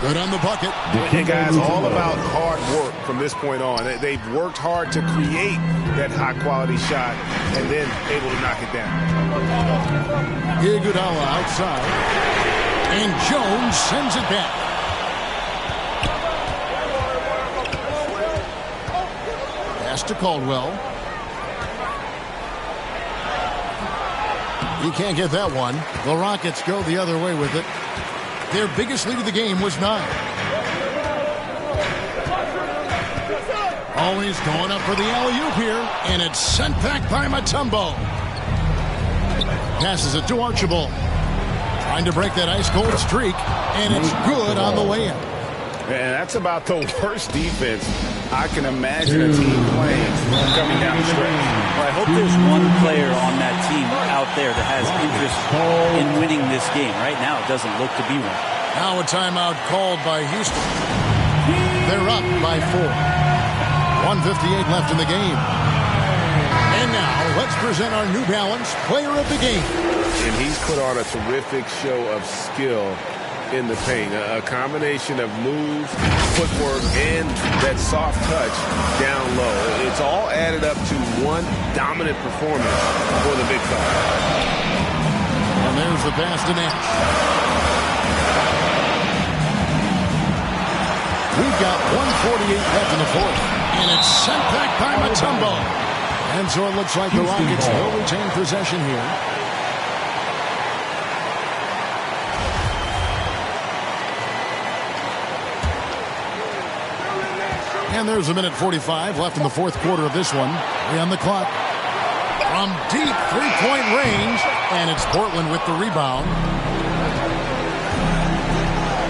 Good on the bucket. And guys, all about hard work from this point on. They've worked hard to create that high-quality shot and then able to knock it down. Iguodala outside. And Jones sends it back. Pass to Caldwell. He can't get that one. The Rockets go the other way with it. Their biggest lead of the game was 9. Always going up for the alley-oop here, and it's sent back by Mutombo. Passes it to Archibald. Trying to break that ice-cold streak, and it's good on the way in. And that's about the worst defense I can imagine a team playing coming down the stretch. Well, I hope there's one player on that team out there that has interest in winning this game. Right now, it doesn't look to be one. Now a timeout called by Houston. They're up by 4. 1:58 left in the game. And now, let's present our New Balance Player of the Game. And he's put on a terrific show of skill in the paint. A combination of moves, footwork, and that soft touch down low. It's all added up to one dominant performance for the big fella. And there's the pass to Nash. We've got 1:48 left in the 4th. And it's sent back by Mutombo. And so it looks like the Rockets will retain possession here. And there's 1:45 left in the 4th quarter of this one. We're on the clock. From deep three-point range, and it's Portland with the rebound.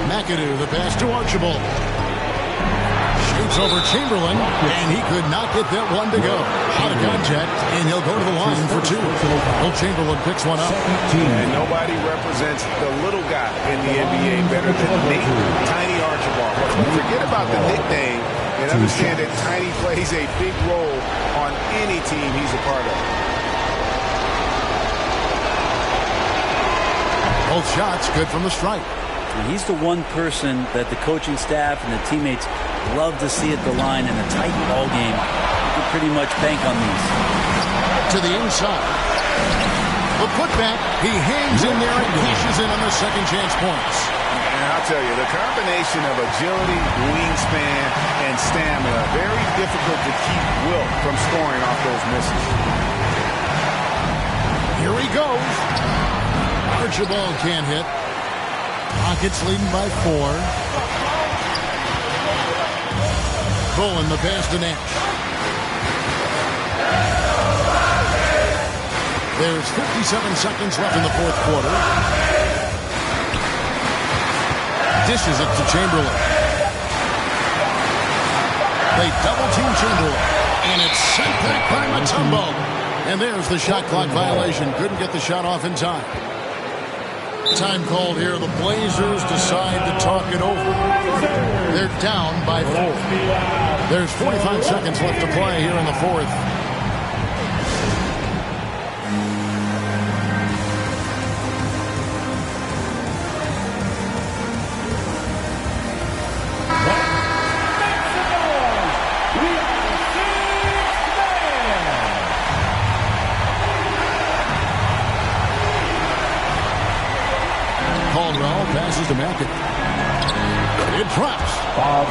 McAdoo, the pass to Archibald. Shoots over Chamberlain, and he could not get that one to go. Out of contact, and he'll go to the line for 2. Will Chamberlain picks one up. And nobody represents the little guy in the NBA better than Nate Tiny Archibald. Forget about the nickname and understand that Tiny plays a big role on any team he's a part of. Both shots good from the stripe. And he's the one person that the coaching staff and the teammates love to see at the line in a tight ball game. You can pretty much bank on these. To the inside. The putback, he hangs in there and cashes in on the second chance points. And I'll tell you, the combination of agility, wingspan, and stamina, very difficult to keep Wilt from scoring off those misses. Here he goes. Archibald can't hit. Rockets leading by 4. Bullen the pass to Nash. There's 57 seconds left in the 4th quarter. Dishes it to Chamberlain. They double-team Chamberlain. And it's sent back by Mutombo. And there's the shot clock violation. Couldn't get the shot off in time. Time called here. The Blazers decide to talk it over. They're down by 4. There's 45 seconds left to play here in the 4th. Caldwell passes to McAdoo. It drops.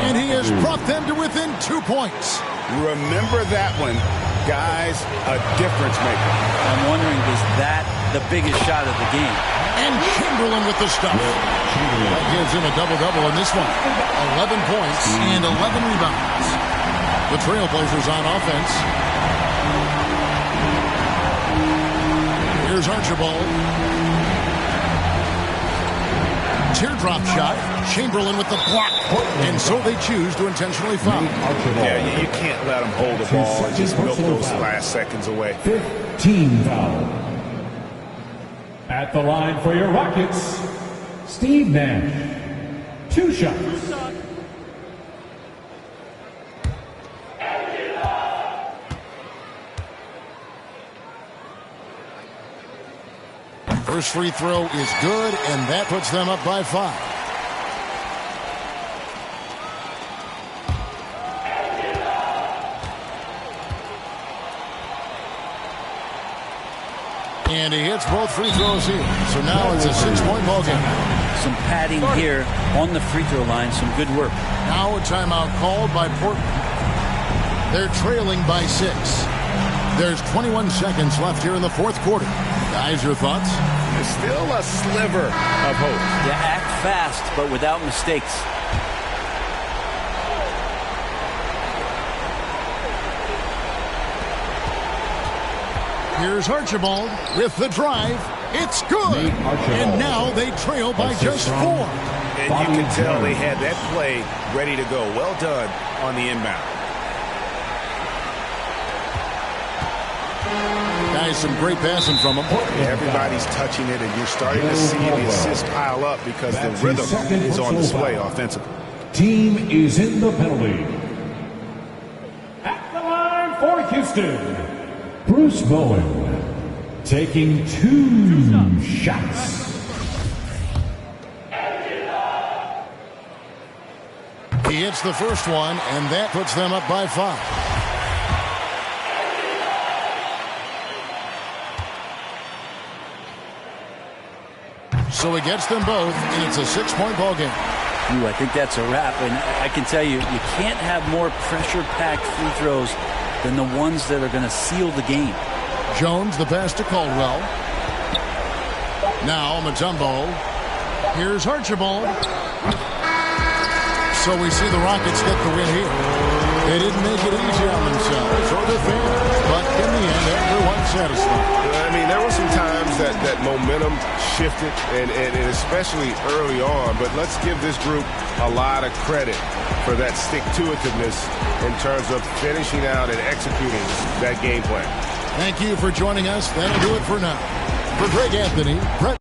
And he has brought them to within 2 points. Remember that one. Guy's a difference maker. I'm wondering, is that the biggest shot of the game? And Chamberlain with the stuff. That gives him a double-double in this one. 11 points and 11 rebounds. The Trailblazers on offense. Here's Archibald. Teardrop shot. Chamberlain with the block. And so they choose to intentionally foul. Yeah, you can't let them hold the ball and just milk those last seconds away. 15 foul. At the line for your Rockets, Steve Nash. 2 shots. First free throw is good, and that puts them up by 5. And he hits both free throws here. So now it's a 6-point ball game. Some padding here on the free throw line. Some good work. Now a timeout called by Portland. They're trailing by 6. There's 21 seconds left here in the fourth quarter. Guys, your thoughts? There's still a sliver of hope. Yeah, act fast, but without mistakes. Here's Archibald with the drive. It's good. And now they trail by just 4. And you can tell they had that play ready to go. Well done on the inbound. Guys, some great passing from him. Everybody's touching it, and you're starting to see the assists pile up because the rhythm is on display offensively. Team is in the penalty. At the line for Houston, Bruce Bowen taking 2 shots. He hits the first one, and that puts them up by 5. So he gets them both, and it's a 6-point ball game. Ooh, I think that's a wrap. And I can tell you, you can't have more pressure-packed free throws than the ones that are going to seal the game. Jones, the pass to Caldwell. Now Mutombo. Here's Archibald. So we see the Rockets get the win here. They didn't make it easy on themselves or their fans, but in the end, everyone's satisfied. I mean, there were some times that momentum shifted, and especially early on, but let's give this group a lot of credit for that stick-to-itiveness in terms of finishing out and executing that game plan. Thank you for joining us. That'll do it for now. For Greg Anthony, Brett.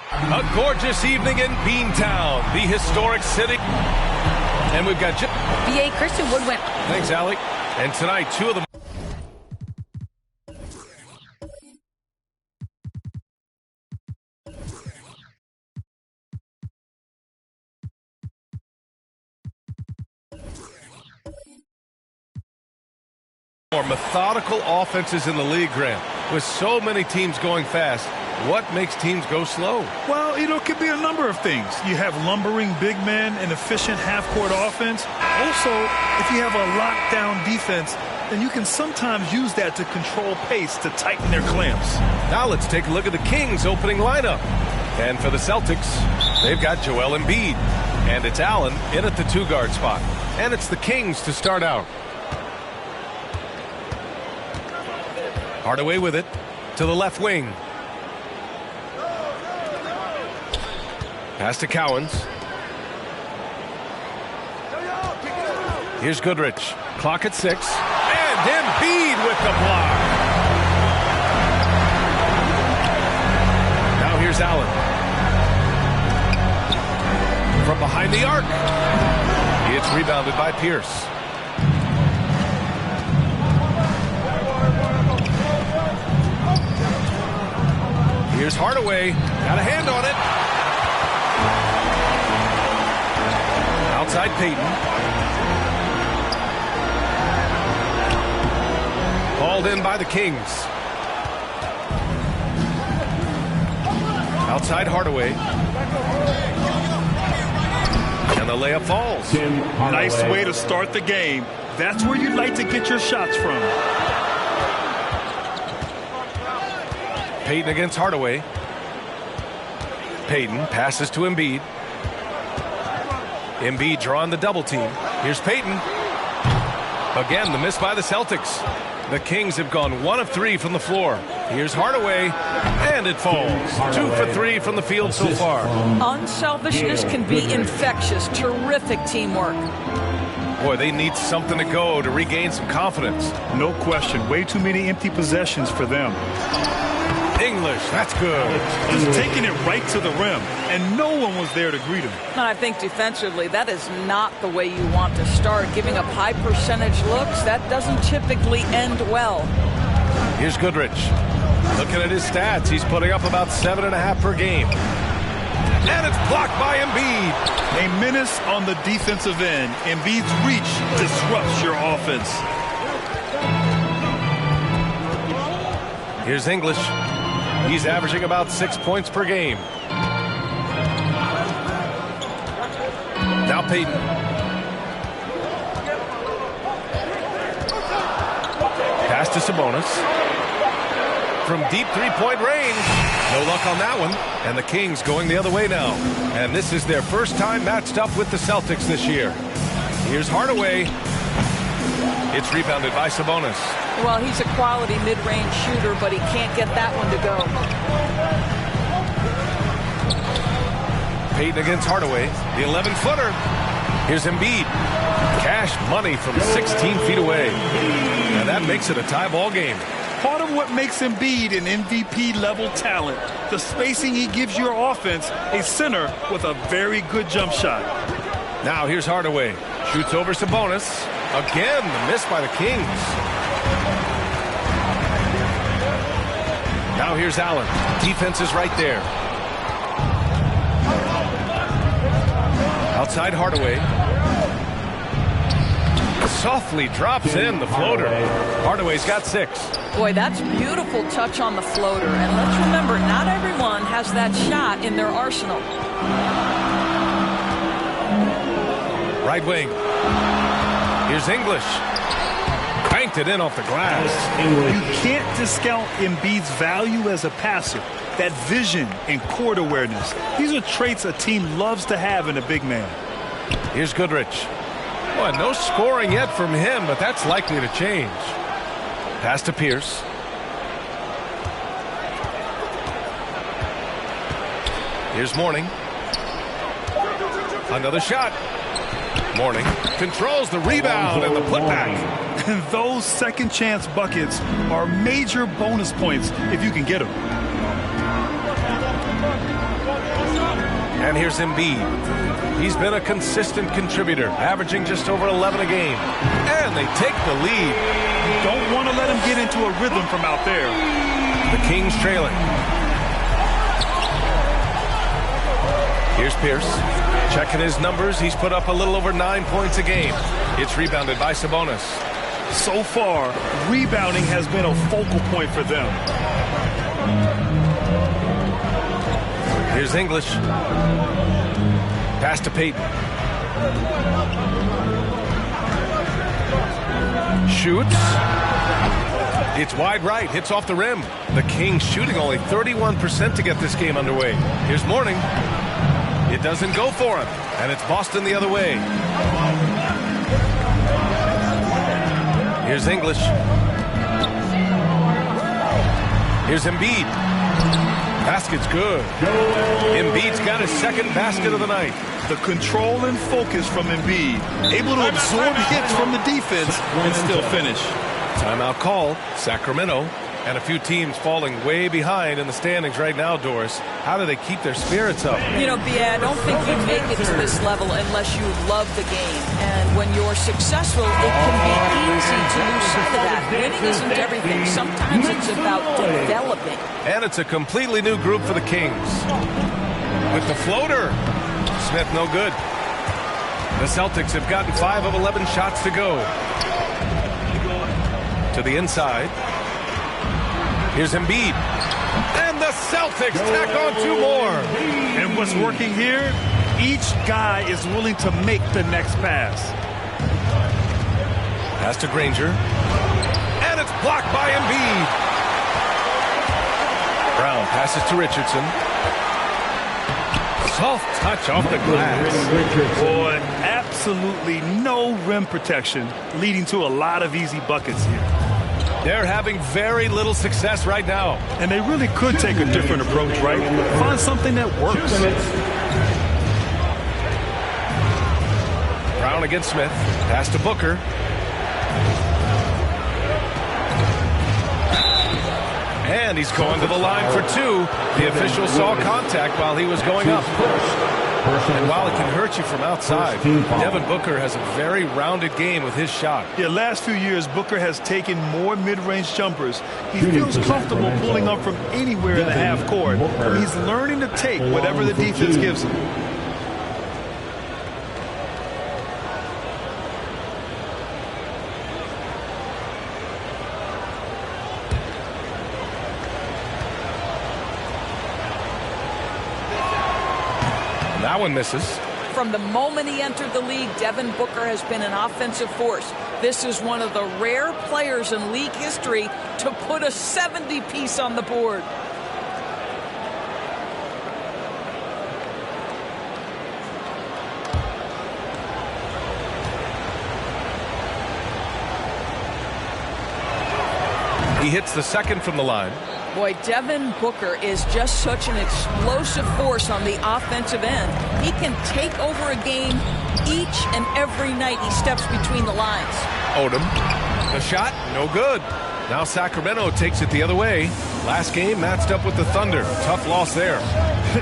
A gorgeous evening in Beantown, the historic city. And we've got B.A. Christian Woodwin. Thanks, Allie. And tonight, two of the more methodical offenses in the league, Grant. With so many teams going fast, what makes teams go slow? Well, it could be a number of things. You have lumbering big men and efficient half-court offense. Also, if you have a lockdown defense, then you can sometimes use that to control pace to tighten their clamps. Now let's take a look at the Kings' opening lineup. And for the Celtics, they've got Joel Embiid. And it's Allen in at the two-guard spot. And it's the Kings to start out. Hardaway with it to the left wing. Pass to Cowens. Here's Goodrich. Clock at 6. And Embiid with the block. Now here's Allen. From behind the arc. It's rebounded by Pierce. Here's Hardaway. Got a hand on it. Outside Payton. Hauled in by the Kings. Outside Hardaway. And the layup falls. Nice way to start the game. That's where you'd like to get your shots from. Payton against Hardaway. Payton passes to Embiid. Embiid drawing the double team. Here's Payton. Again, the miss by the Celtics. The Kings have gone 1 of 3 from the floor. Here's Hardaway, and it falls. 2 for 3 from the field so far. Unselfishness can be infectious. Terrific teamwork. Boy, they need something to go to regain some confidence. No question. Way too many empty possessions for them. English, that's good. Just taking it right to the rim, and no one was there to greet him. And I think defensively, that is not the way you want to start. Giving up high percentage looks, that doesn't typically end well. Here's Goodrich. Looking at his stats, he's putting up about 7.5 per game. And it's blocked by Embiid. A menace on the defensive end. Embiid's reach disrupts your offense. Here's English. He's averaging about 6 points per game. Now Payton. Pass to Sabonis. From deep three-point range. No luck on that one. And the Kings going the other way now. And this is their first time matched up with the Celtics this year. Here's Hardaway. It's rebounded by Sabonis. Well, he's a quality mid-range shooter, but he can't get that one to go. Payton against Hardaway. The 11-footer. Here's Embiid. Cash money from 16 feet away. And that makes it a tie ball game. Part of what makes Embiid an MVP-level talent, the spacing he gives your offense, a center with a very good jump shot. Now here's Hardaway. Shoots over Sabonis. Again, the miss by the Kings. Now here's Allen. Defense is right there. Outside Hardaway. Softly drops in the floater. Hardaway's got 6. Boy, that's beautiful touch on the floater. And let's remember, not everyone has that shot in their arsenal. Right wing. Here's English. Banked it in off the glass. You can't discount Embiid's value as a passer. That vision and court awareness. These are traits a team loves to have in a big man. Here's Goodrich. Well, no scoring yet from him, but that's likely to change. Pass to Pierce. Here's Mourning. Another shot. Mourning controls the rebound and the putback. And those second chance buckets are major bonus points if you can get them. And here's Embiid. He's been a consistent contributor, averaging just over 11 a game. And they take the lead. Don't want to let him get into a rhythm from out there. The Kings trailing. Here's Pierce. Checking his numbers. He's put up a little over 9 points a game. It's rebounded by Sabonis. So far, rebounding has been a focal point for them. Here's English. Pass to Payton. Shoots. It's wide right. Hits off the rim. The Kings shooting only 31% to get this game underway. Here's Mourning. It doesn't go for him. And it's Boston the other way. Here's English. Here's Embiid. Basket's good. Embiid's got his second basket of the night. The control and focus from Embiid. Able to absorb hits from the defense and still finish. Timeout called. Sacramento. And a few teams falling way behind in the standings right now, Doris. How do they keep their spirits up? You know, Bia, I don't think you make it to this level unless you love the game. And when you're successful, it can be easy to lose sight of that. Winning isn't everything. Sometimes it's about developing. And it's a completely new group for the Kings. With the floater. Smith no good. The Celtics have gotten 5 of 11 shots to go. To the inside. Here's Embiid. And the Celtics tack on 2 more. And what's working here? Each guy is willing to make the next pass. Pass to Granger. And it's blocked by Embiid. Brown passes to Richardson. Soft touch off the glass. Boy, absolutely no rim protection, leading to a lot of easy buckets here. They're having very little success right now. And they really could take a different approach, right? Find something that works. Brown against Smith. Pass to Booker. And he's going to the line for 2. The official saw contact while he was going up. And while it can hurt you from outside, Devin Booker has a very rounded game with his shot. Yeah, last few years, Booker has taken more mid-range jumpers. He feels comfortable pulling up from anywhere in the half court. And he's learning to take whatever the defense gives him. That one misses. From the moment he entered the league, Devin Booker has been an offensive force. This is one of the rare players in league history to put a 70-piece on the board. He hits the second from the line. Boy, Devin Booker is just such an explosive force on the offensive end. He can take over a game each and every night he steps between the lines. Odom. The shot, no good. Now Sacramento takes it the other way. Last game matched up with the Thunder. Tough loss there.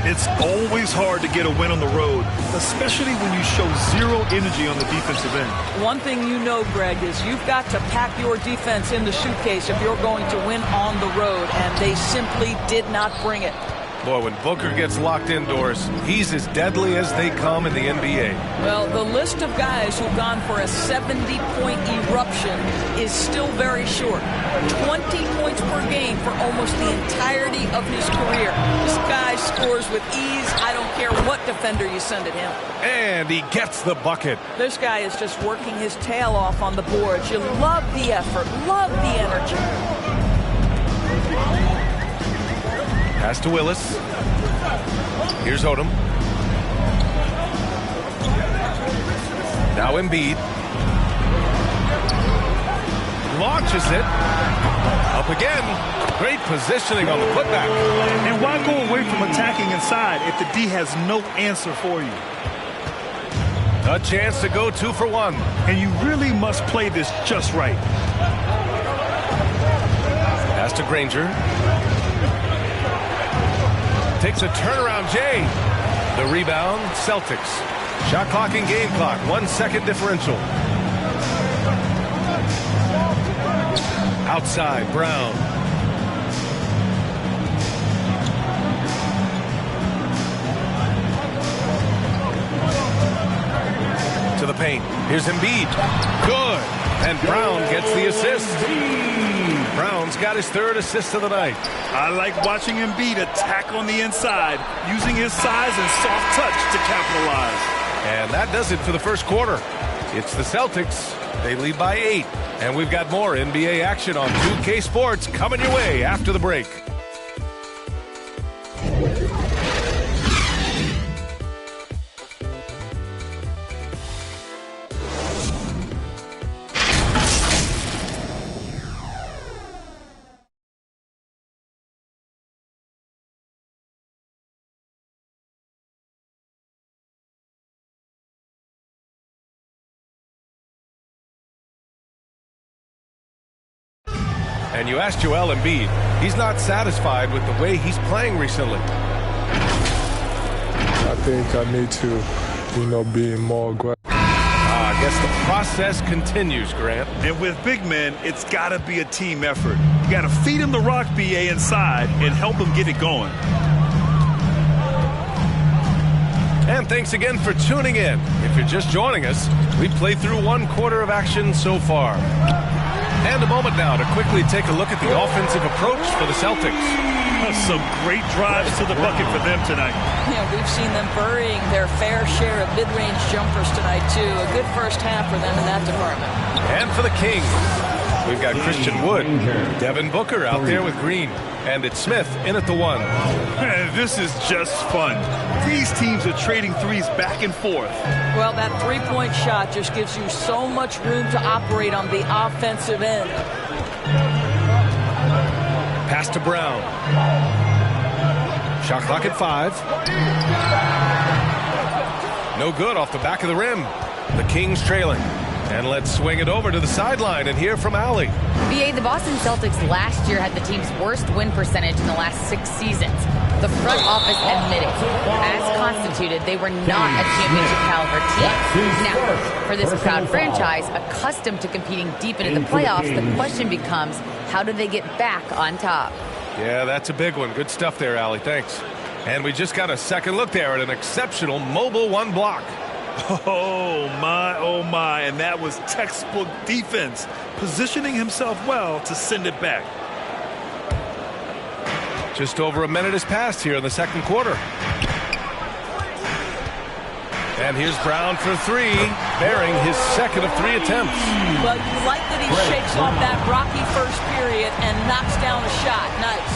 It's always hard to get a win on the road, especially when you show zero energy on the defensive end. One thing you know, Greg, is you've got to pack your defense in the suitcase if you're going to win on the road, and they simply did not bring it. Boy, when Booker gets locked indoors, he's as deadly as they come in the NBA. Well, the list of guys who've gone for a 70-point eruption is still very short. 20 points per game for almost the entirety of his career. This guy scores with ease. I don't care what defender you send at him. And he gets the bucket. This guy is just working his tail off on the boards. You love the effort, love the energy. Pass to Willis. Here's Odom. Now Embiid. Launches it. Up again. Great positioning on the putback. And why go away from attacking inside if the D has no answer for you? A chance to go 2 for 1. And you really must play this just right. Pass to Granger. Takes a turnaround, Jay. The rebound, Celtics. Shot clock and game clock, 1 second differential. Outside, Brown. To the paint. Here's Embiid. Good. And Brown gets the assist. Brown's got his 3rd assist of the night. I like watching Embiid attack on the inside, using his size and soft touch to capitalize. And that does it for the first quarter. It's the Celtics. They lead by 8. And we've got more NBA action on 2K Sports coming your way after the break. And you asked Joel Embiid, he's not satisfied with the way he's playing recently. I think I need to, be more aggressive. I guess the process continues, Grant. And with big men, it's got to be a team effort. You got to feed him the rock, BA, inside and help him get it going. And thanks again for tuning in. If you're just joining us, we played through 1 quarter of action so far. And a moment now to quickly take a look at the offensive approach for the Celtics. Some great drives to the bucket for them tonight. Yeah, we've seen them burying their fair share of mid-range jumpers tonight, too. A good first half for them in that department. And for the Kings, we've got Christian Wood, Devin Booker out there with Green, and it's Smith in at the 1. This is just fun. These teams are trading threes back and forth. Well, that three-point shot just gives you so much room to operate on the offensive end. Pass to Brown. Shot clock at 5. No good off the back of the rim. The Kings trailing. And let's swing it over to the sideline and hear from Allie. BA, the Boston Celtics last year had the team's worst win percentage in the last 6 seasons. The front office admitted, as constituted, they were not a championship caliber team. Now, for this proud franchise, accustomed to competing deep into the playoffs, the question becomes, how do they get back on top? Yeah, that's a big one. Good stuff there, Allie. Thanks. And we just got a second look there at an exceptional mobile one block. Oh, my. And that was textbook defense, positioning himself well to send it back. Just over a minute has passed here in the second quarter. And here's Brown for 3, bearing his second of 3 attempts. But you like that he shakes off that rocky first period and knocks down a shot. Nice.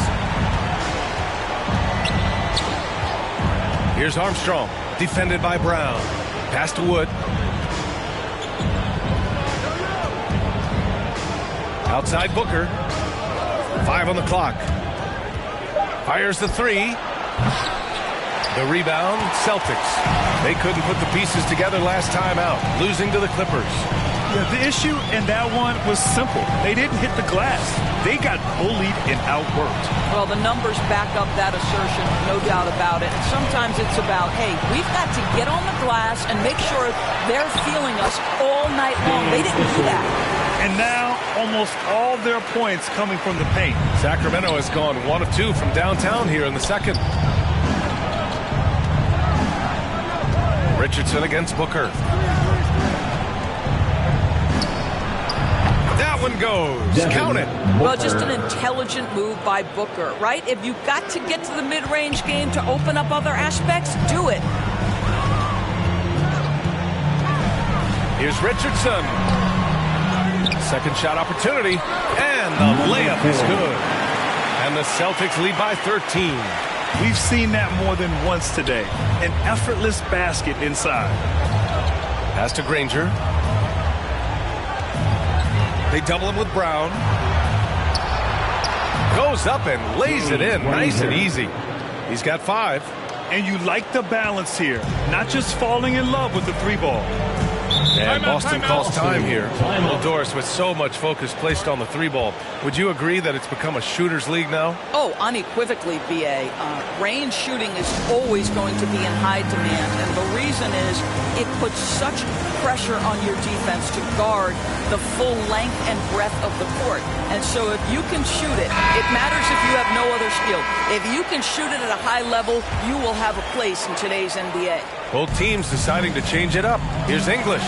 Here's Armstrong, defended by Brown. Pass to Wood. Outside Booker. 5 on the clock. Fires the 3. The rebound, Celtics. They couldn't put the pieces together last time out, losing to the Clippers. Yeah, the issue in that one was simple. They didn't hit the glass. They got bullied and outworked. Well, the numbers back up that assertion, no doubt about it. And sometimes it's about, hey, we've got to get on the glass and make sure they're feeling us all night long. They didn't do that. And now, almost all their points coming from the paint. Sacramento has gone 1 of 2 from downtown here in the second. Richardson against Booker. That one goes. Count it. Well, just an intelligent move by Booker, right? If you've got to get to the mid-range game to open up other aspects, do it. Here's Richardson. Second shot opportunity, and the layup is good. And the Celtics lead by 13. We've seen that more than once today. An effortless basket inside. Pass to Granger. They double him with Brown. Goes up and lays it in. Nice and easy. He's got 5. And you like the balance here. Not just falling in love with the 3-ball. And Boston calls time here. Well, Doris, with so much focus placed on the 3-ball, would you agree that it's become a shooter's league now? Oh, unequivocally, BA. Range shooting is always going to be in high demand, and the reason is it puts such pressure on your defense to guard the full length and breadth of the court. And so if you can shoot it, it matters if you have no other skill. If you can shoot it at a high level, you will have a place in today's NBA. Both teams deciding to change it up. Here's English.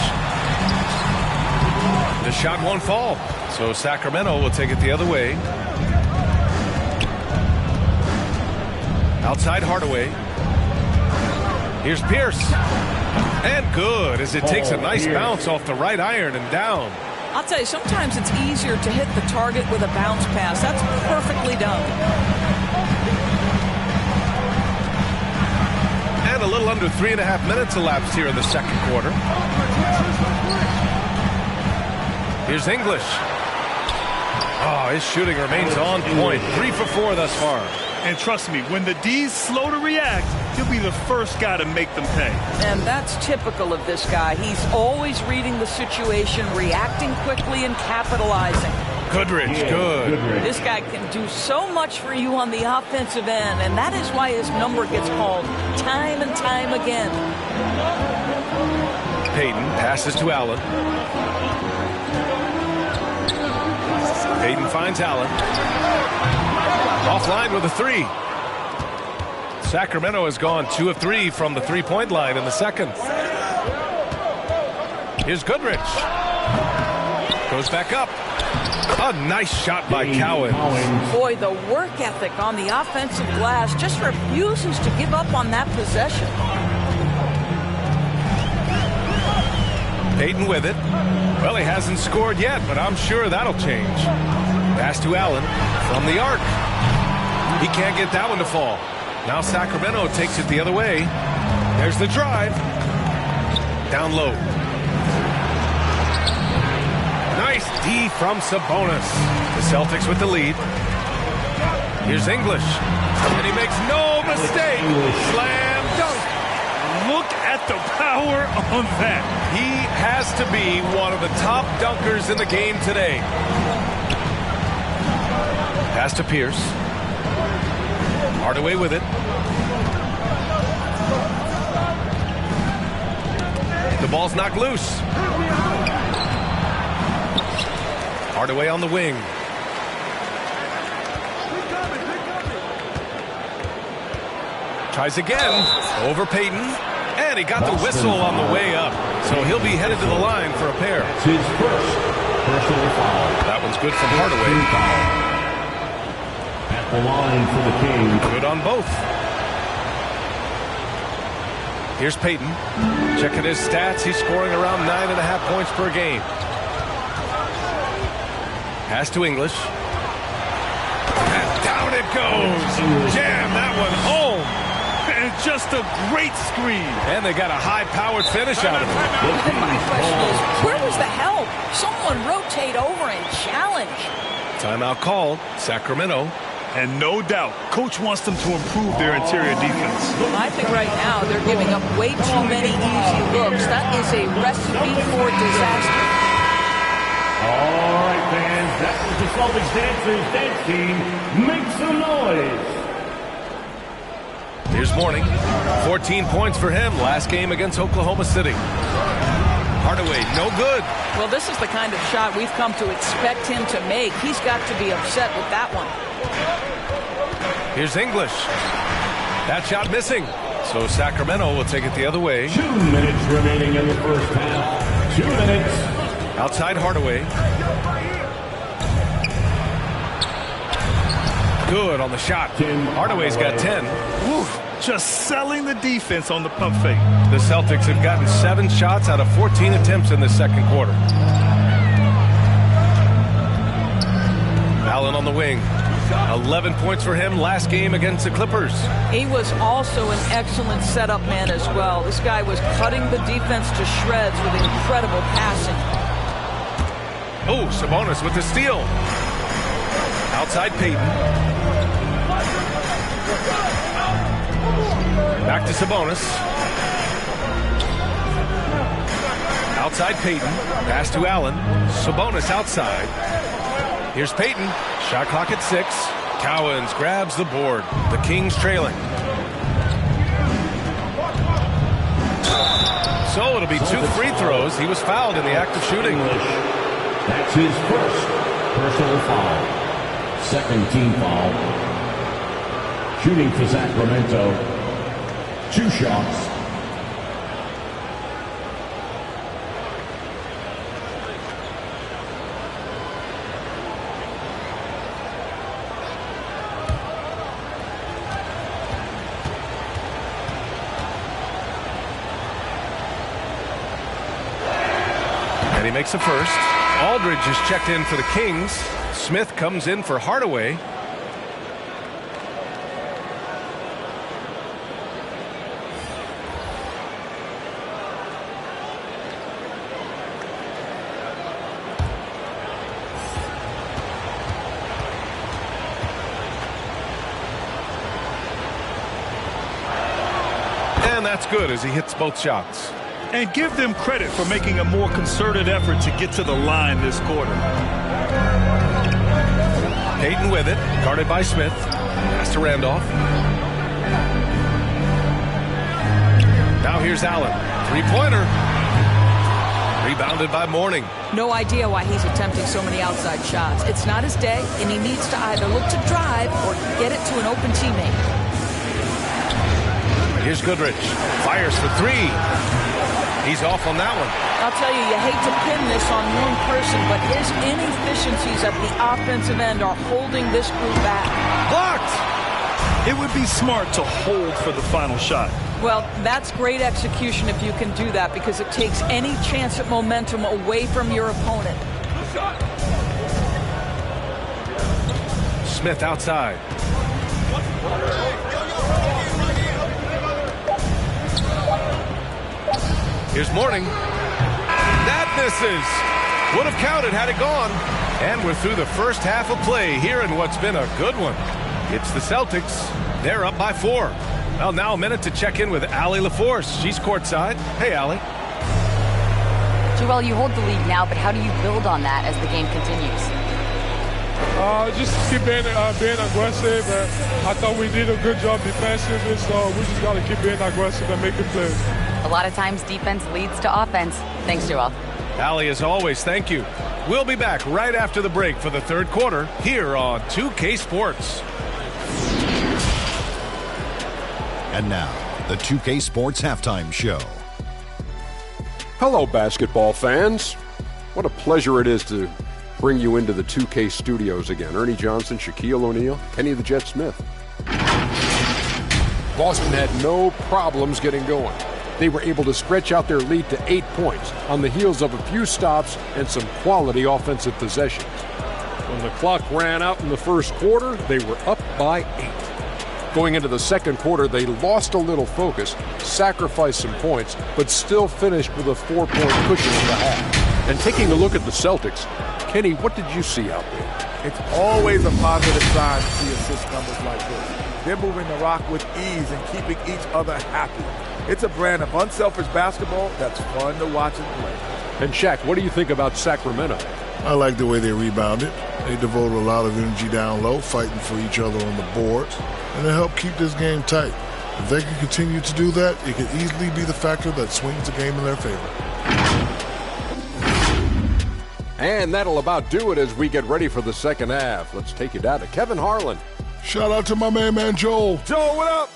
The shot won't fall, so Sacramento will take it the other way. Outside Hardaway. Here's Pierce. And good, as it takes a nice bounce off the right iron and down. I'll tell you, sometimes it's easier to hit the target with a bounce pass. That's perfectly done. And a little under 3.5 minutes elapsed here in the second quarter. Here's English. Oh, his shooting remains on point. 3 for 4 thus far. And trust me, when the D's slow to react, he'll be the first guy to make them pay. And that's typical of this guy. He's always reading the situation, reacting quickly, and capitalizing. Goodrich, good. This guy can do so much for you on the offensive end, and that is why his number gets called time and time again. Payton passes to Allen. Payton finds Allen. Offline with a 3. Sacramento has gone 2 of 3 from the 3-point line in the second. Here's Goodrich. Goes back up. A nice shot by Cowan. Boy, the work ethic on the offensive glass just refuses to give up on that possession. Payton with it. Well, he hasn't scored yet, but I'm sure that'll change. Pass to Allen from the arc. He can't get that one to fall. Now Sacramento takes it the other way. There's the drive. Down low. Nice D from Sabonis. The Celtics with the lead. Here's English. And he makes no mistake. Slam dunk. Look at the power on that. He has to be one of the top dunkers in the game today. Pass to Pierce. Hardaway with it. The ball's knocked loose. Hardaway on the wing. Tries again. Over Payton. And he got the whistle on the way up. So he'll be headed to the line for a pair. It's his first personal foul. That one's good from Hardaway. At the line for the Kings. Good on both. Here's Payton. Checking his stats. He's scoring around 9.5 points per game. Pass to English. And down it goes. Jam that one home. And just a great screen. And they got a high-powered finish out of it. My question is, where was the help? Someone rotate over and challenge. Timeout called. Sacramento. And no doubt, Coach wants them to improve their interior defense. I think right now they're giving up way too many easy looks. That is a recipe for disaster. All right, fans, that was the Celtics dancers dance team. Make some noise. Here's Mourning. 14 points for him last game against Oklahoma City. Hardaway, no good. Well, this is the kind of shot we've come to expect him to make. He's got to be upset with that one. Here's English. That shot missing. So Sacramento will take it the other way. 2 minutes remaining in the first half. 2 minutes. Outside Hardaway. Good on the shot. Hardaway's got 10. Woo, just selling the defense on the pump fake. The Celtics have gotten 7 shots out of 14 attempts in the second quarter. Allen on the wing. 11 points for him last game against the Clippers. He was also an excellent setup man as well. This guy was cutting the defense to shreds with incredible passing. Oh, Sabonis with the steal. Outside Payton. Back to Sabonis. Outside Payton. Pass to Allen. Sabonis outside. Here's Payton. Shot clock at 6. Cowens grabs the board. The Kings trailing. So it'll be 2 free throws. He was fouled in the act of shooting. That's his first personal foul. Second team foul. Shooting for Sacramento. 2 shots. And he makes a first. Aldridge is checked in for the Kings. Smith comes in for Hardaway. And that's good as he hits both shots. And give them credit for making a more concerted effort to get to the line this quarter. Payton with it, guarded by Smith. Pass to Randolph. Now here's Allen. 3-pointer. Rebounded by Mourning. No idea why he's attempting so many outside shots. It's not his day, and he needs to either look to drive or get it to an open teammate. Here's Goodrich. Fires for 3. He's off on that one. I'll tell you, you hate to pin this on one person, but his inefficiencies at the offensive end are holding this group back. Blocked! It would be smart to hold for the final shot. Well, that's great execution if you can do that, because it takes any chance at momentum away from your opponent. Smith outside. Here's Mourning. That misses. Would have counted had it gone. And we're through the first half of play here in what's been a good one. It's the Celtics. They're up by 4. Well, now a minute to check in with Allie LaForce. She's courtside. Hey, Allie. Joel, you hold the lead now, but how do you build on that as the game continues? Just keep being aggressive. I thought we did a good job defensively, so we just got to keep being aggressive and making plays. A lot of times defense leads to offense. Thanks, Joel. Allie, as always, thank you. We'll be back right after the break for the third quarter here on 2K Sports. And now, the 2K Sports Halftime Show. Hello, basketball fans. What a pleasure it is to bring you into the 2K studios again. Ernie Johnson, Shaquille O'Neal, Kenny the Jet Smith. Boston had no problems getting going. They were able to stretch out their lead to 8 points on the heels of a few stops and some quality offensive possessions. When the clock ran out in the first quarter, they were up by 8. Going into the second quarter, they lost a little focus, sacrificed some points, but still finished with a 4-point cushion at the half. And taking a look at the Celtics, Kenny, what did you see out there? It's always a positive sign to see assist numbers like this. They're moving the rock with ease and keeping each other happy. It's a brand of unselfish basketball that's fun to watch and play. And Shaq, what do you think about Sacramento? I like the way they rebounded. They devoted a lot of energy down low, fighting for each other on the boards, and it helped keep this game tight. If they can continue to do that, it could easily be the factor that swings the game in their favor. And that'll about do it as we get ready for the second half. Let's take you down to Kevin Harlan. Shout out to my man Joel. Joel, what up?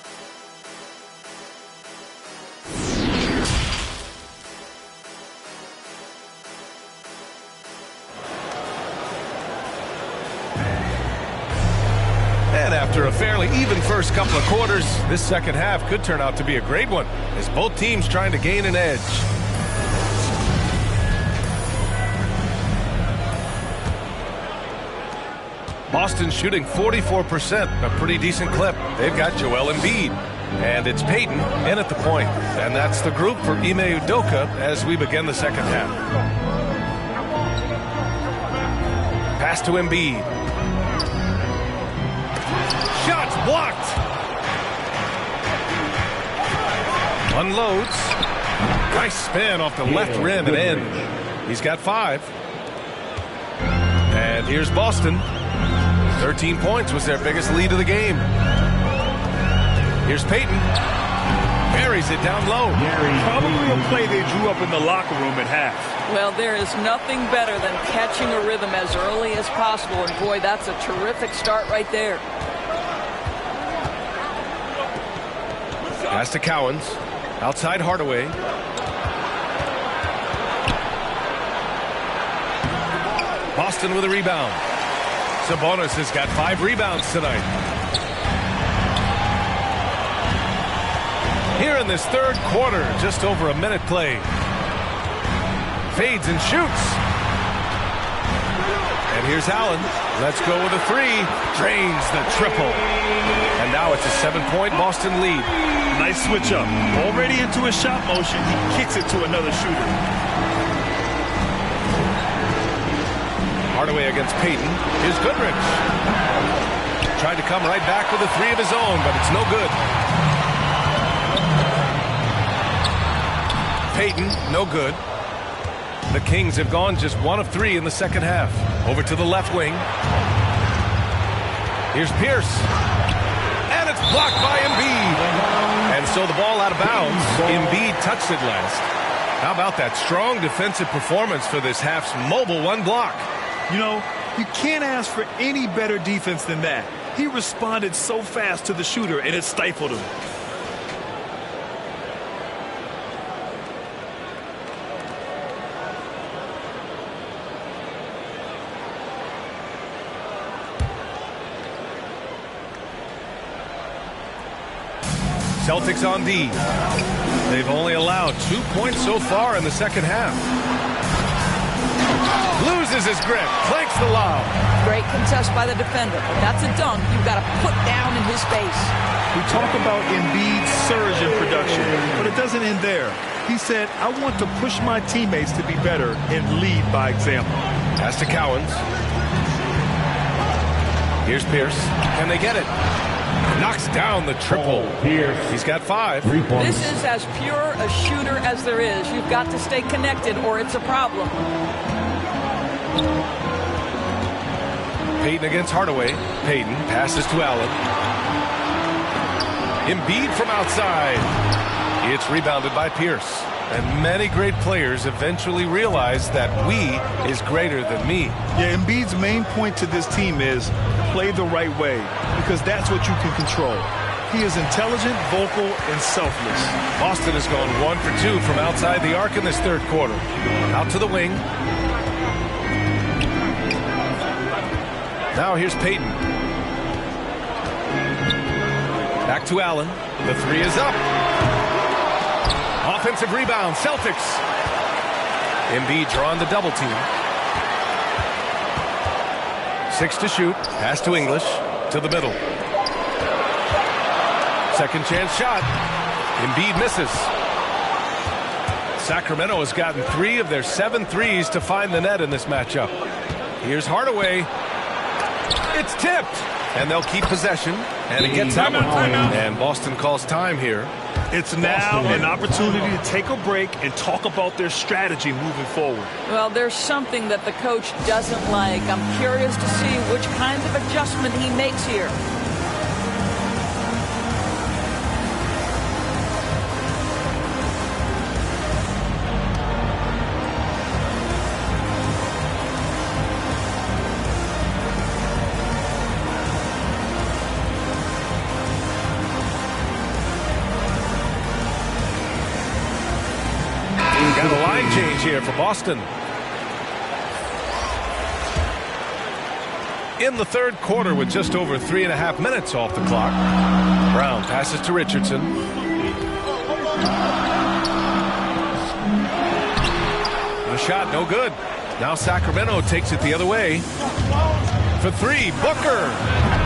And after a fairly even first couple of quarters, this second half could turn out to be a great one as both teams trying to gain an edge. Boston shooting 44%, a pretty decent clip. They've got Joel Embiid. And it's Payton in at the point. And that's the group for Ime Udoka as we begin the second half. Pass to Embiid. Shots blocked. Unloads. Nice spin off the left rim and in. He's got 5. And here's Boston. 13 points was their biggest lead of the game. Here's Payton. Buries it down low. Probably a play they drew up in the locker room at half. Well, there is nothing better than catching a rhythm as early as possible. And boy, that's a terrific start right there. Pass to Cowens. Outside Hardaway. Boston with a rebound. Sabonis has got 5 rebounds tonight. Here in this third quarter, just over a minute played. Fades and shoots. And here's Allen. Let's go with a 3. Drains the triple. And now it's a 7-point Boston lead. Nice switch up. Already into a shot motion, he kicks it to another shooter. Hardaway against Payton. Here's Goodrich. Tried to come right back with a 3 of his own, but it's no good. Payton, no good. The Kings have gone just 1 of 3 in the second half. Over to the left wing. Here's Pierce. And it's blocked by Embiid. And so the ball out of bounds. Embiid touched it last. How about that strong defensive performance for this half's mobile 1 block? You know, you can't ask for any better defense than that. He responded so fast to the shooter, and it stifled him. Celtics on D. They've only allowed 2 points so far in the second half. Loses his grip, planks the lob. Great contest by the defender, but that's a dunk you've got to put down in his face. We talk about Embiid's surge in production, but it doesn't end there. He said, I want to push my teammates to be better and lead by example. Pass to Cowens. Here's Pierce. Can they get it? Knocks down the triple. He's got 5. This is as pure a shooter as there is. You've got to stay connected or it's a problem. Payton against Hardaway. Payton passes to Allen. Embiid from outside. It's rebounded by Pierce. And many great players eventually realize that we is greater than me. Yeah, Embiid's main point to this team is play the right way, because that's what you can control. He is intelligent, vocal, and selfless. Boston has gone 1 for 2 from outside the arc in this third quarter. Out to the wing. Now here's Payton. Back to Allen. The 3 is up. Offensive rebound, Celtics. Embiid drawing the double team. 6 to shoot. Pass to English. To the middle. Second chance shot. Embiid misses. Sacramento has gotten 3 of their 7 threes to find the net in this matchup. Here's Hardaway. It's tipped. And they'll keep possession. And it gets that one. And Boston calls time here. It's now an opportunity to take a break and talk about their strategy moving forward. Well, there's something that the coach doesn't like. I'm curious to see which kinds of adjustment he makes here. Got a line change here for Boston. In the third quarter with just over 3.5 minutes off the clock. Brown passes to Richardson. The shot no good. Now Sacramento takes it the other way. For 3, Booker.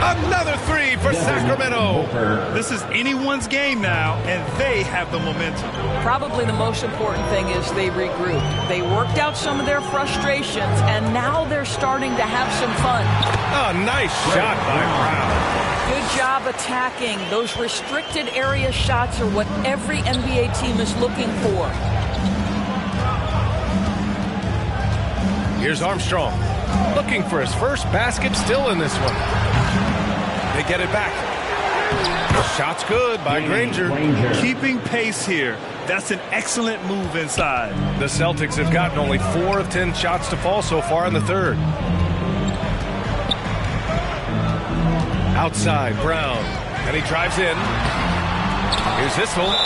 Another 3 for Sacramento. This is anyone's game now, and they have the momentum. Probably the most important thing is they regrouped. They worked out some of their frustrations, and now they're starting to have some fun. Oh, nice shot by Brown. Good job attacking. Those restricted area shots are what every NBA team is looking for. Here's Armstrong. Looking for his first basket, still in this one. They get it back. The shot's good by Granger. Keeping pace here. That's an excellent move inside. The Celtics have gotten only 4 of 10 shots to fall so far in the third. Outside, Brown. And he drives in. Here's Issel.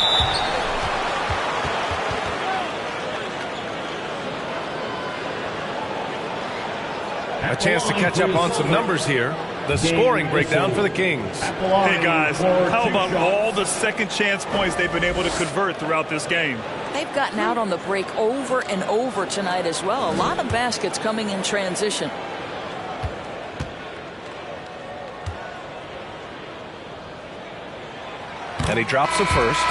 A chance to catch up on some numbers here. The scoring breakdown for the Kings. Hey, guys, how about all the second chance points they've been able to convert throughout this game? They've gotten out on the break over and over tonight as well. A lot of baskets coming in transition. And he drops the first.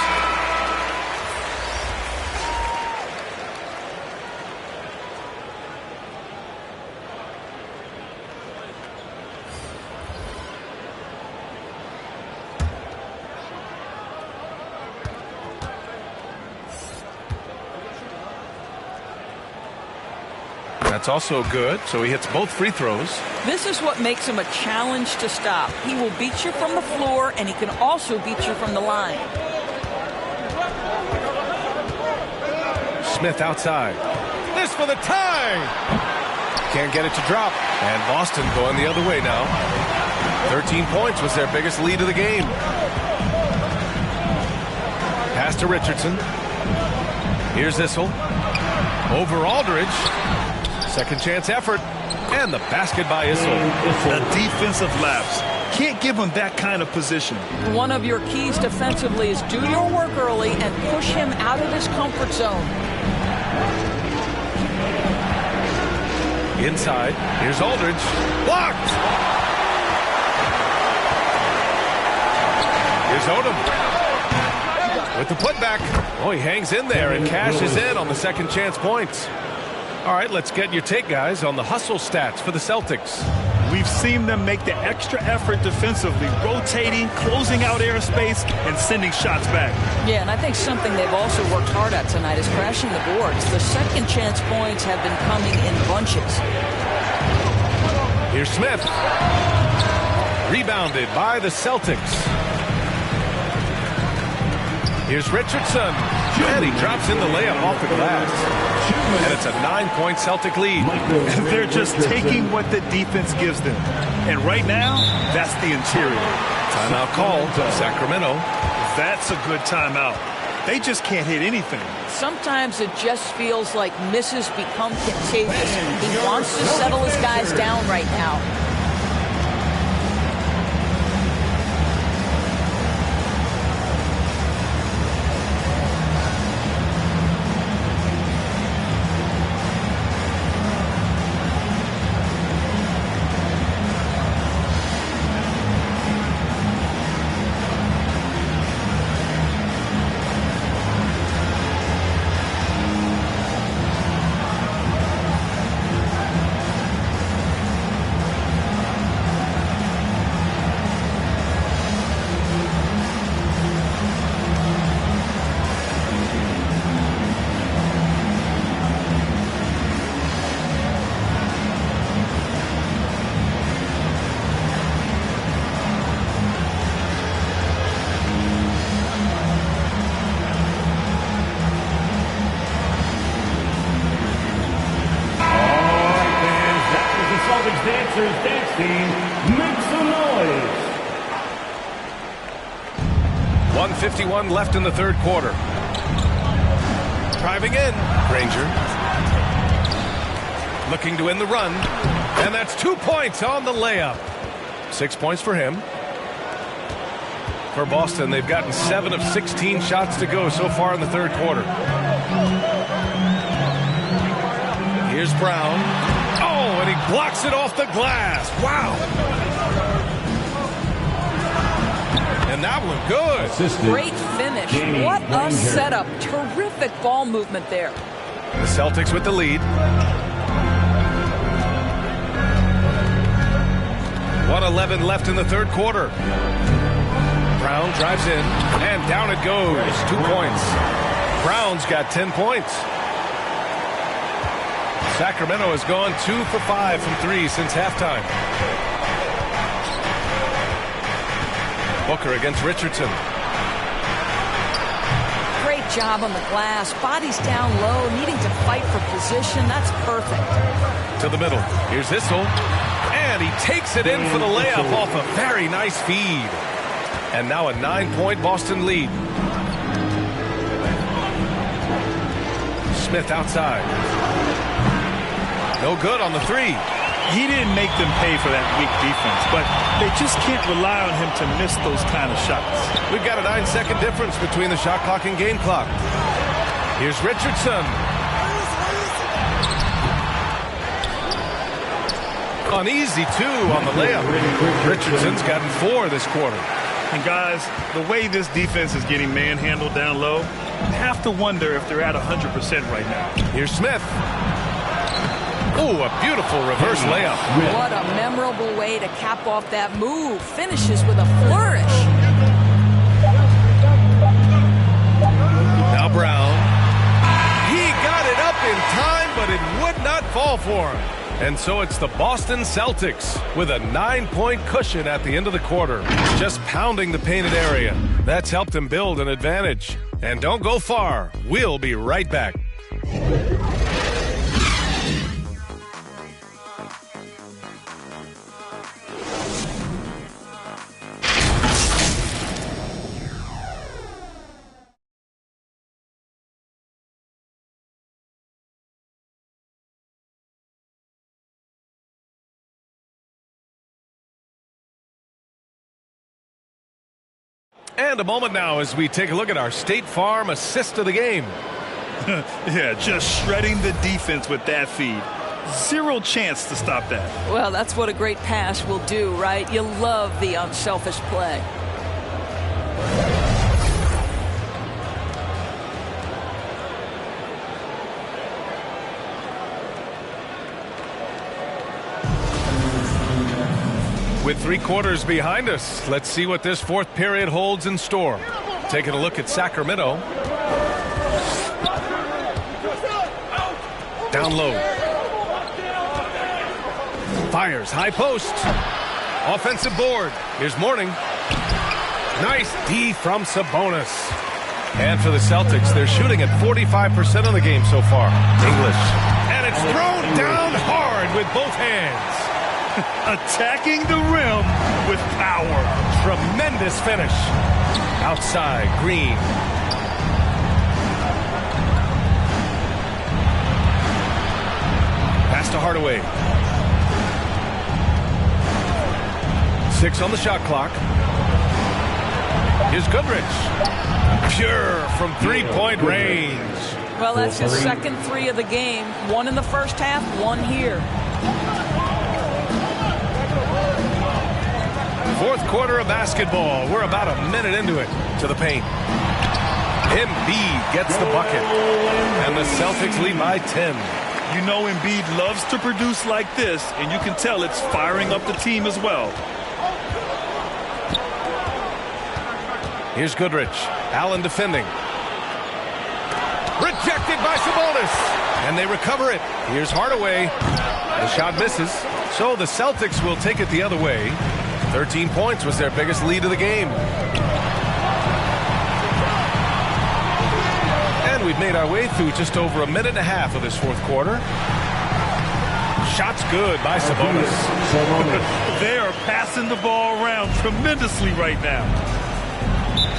That's also good, so he hits both free throws. This is what makes him a challenge to stop. He will beat you from the floor, and he can also beat you from the line. Smith outside. This for the tie! Can't get it to drop. And Boston going the other way now. 13 points was their biggest lead of the game. Pass to Richardson. Here's Issel. Over Aldridge. Second chance effort. And the basket by Issel. The defensive lapse. Can't give him that kind of position. One of your keys defensively is do your work early and push him out of his comfort zone. Inside. Here's Aldridge. Blocked! Here's Odom. With the putback. Oh, he hangs in there and cashes in on the second chance points. All right, let's get your take, guys, on the hustle stats for the Celtics. We've seen them make the extra effort defensively, rotating, closing out airspace, and sending shots back. Yeah, and I think something they've also worked hard at tonight is crashing the boards. The second chance points have been coming in bunches. Here's Smith. Rebounded by the Celtics. Here's Richardson. And he drops in the layup off the glass. And it's a 9-point Celtic lead. They're just taking what the defense gives them. And right now, that's the interior. Timeout call, Sacramento. That's a good timeout. They just can't hit anything. Sometimes it just feels like misses become contagious. He wants to settle his guys down right now. Dance team, make some noise. 1:51 left in the third quarter. Driving in, Granger. Looking to win the run. And that's 2 points on the layup. 6 points for him. For Boston, they've gotten 7 of 16 shots to go so far in the third quarter. Here's Brown. Oh, and he blocks it off the glass. Wow. And that one good. Great finish. What a setup. Terrific ball movement there. The Celtics with the lead. 1:11 left in the third quarter. Brown drives in, and down it goes. 2 points. Brown's got 10 points. Sacramento has gone 2 for 5 from 3 since halftime. Booker against Richardson. Great job on the glass. Body's down low, needing to fight for position. That's perfect. To the middle. Here's Issel. And he takes it in for the layup off a very nice feed. And now a 9-point Boston lead. Smith outside. No good on the three. He didn't make them pay for that weak defense, but they just can't rely on him to miss those kind of shots. We've got a 9-second difference between the shot clock and game clock. Here's Richardson. An easy 2 on the layup. Richardson's gotten 4 this quarter. And guys, the way this defense is getting manhandled down low, you have to wonder if they're at 100% right now. Here's Smith. Oh, a beautiful reverse layup. What a memorable way to cap off that move. Finishes with a flourish. Now Brown. He got it up in time, but it would not fall for him. And so it's the Boston Celtics with a 9-point cushion at the end of the quarter. Just pounding the painted area. That's helped them build an advantage. And don't go far. We'll be right back. And a moment now as we take a look at our State Farm assist of the game. Yeah, just shredding the defense with that feed. Zero chance to stop that. Well, that's what a great pass will do, right? You love the unselfish play. With 3 quarters behind us, let's see what this fourth period holds in store. Taking a look at Sacramento. Down low. Fires, high post. Offensive board. Here's Mourning. Nice D from Sabonis. And for the Celtics, they're shooting at 45% of the game so far. English. And it's thrown down hard with both hands. Attacking the rim with power. Tremendous finish. Outside, Green. Pass to Hardaway. 6 on the shot clock. Here's Goodrich. Pure from three-point range. Well, that's his second 3 of the game. 1 in the first half, 1 here. Fourth quarter of basketball. We're about a minute into it. To the paint. Embiid gets the bucket. And the Celtics lead by 10. You know Embiid loves to produce like this, and you can tell it's firing up the team as well. Here's Goodrich. Allen defending. Rejected by Sabonis. And they recover it. Here's Hardaway. The shot misses. So the Celtics will take it the other way. 13 points was their biggest lead of the game. And we've made our way through just over a minute and a half of this fourth quarter. Shot's good by Sabonis. They are passing the ball around tremendously right now.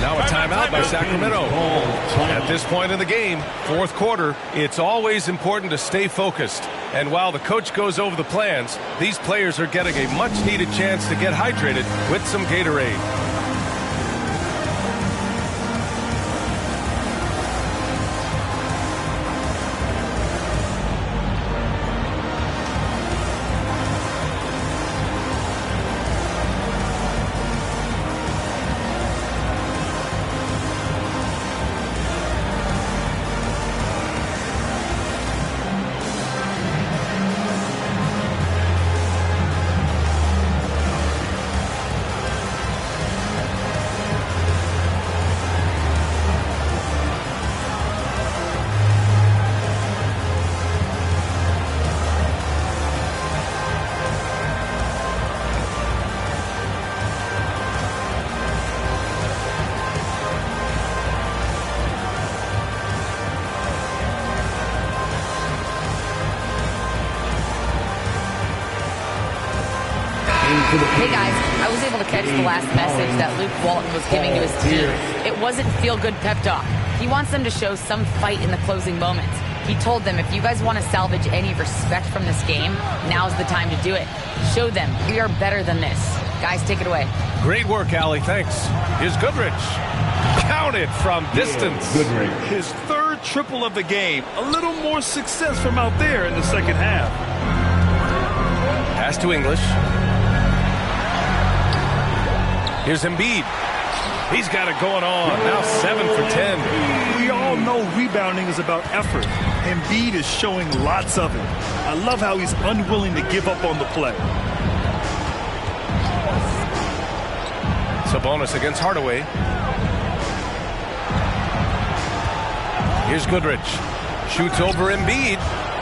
Now a timeout by Sacramento. At this point in the game, fourth quarter, it's always important to stay focused. And while the coach goes over the plans, these players are getting a much-needed chance to get hydrated with some Gatorade. Hey guys, I was able to catch the last message that Luke Walton was giving to his team. It wasn't feel-good pep talk. He wants them to show some fight in the closing moments. He told them, if you guys want to salvage any respect from this game, now's the time to do it. Show them we are better than this. Guys, take it away. Great work, Allie. Thanks. Here's Goodrich. Counted from distance. His third triple of the game. A little more success from out there in the second half. Pass to English. Here's Embiid. He's got it going on. Now 7 for 10. We all know rebounding is about effort. Embiid is showing lots of it. I love how he's unwilling to give up on the play. Sabonis against Hardaway. Here's Goodrich. Shoots over Embiid.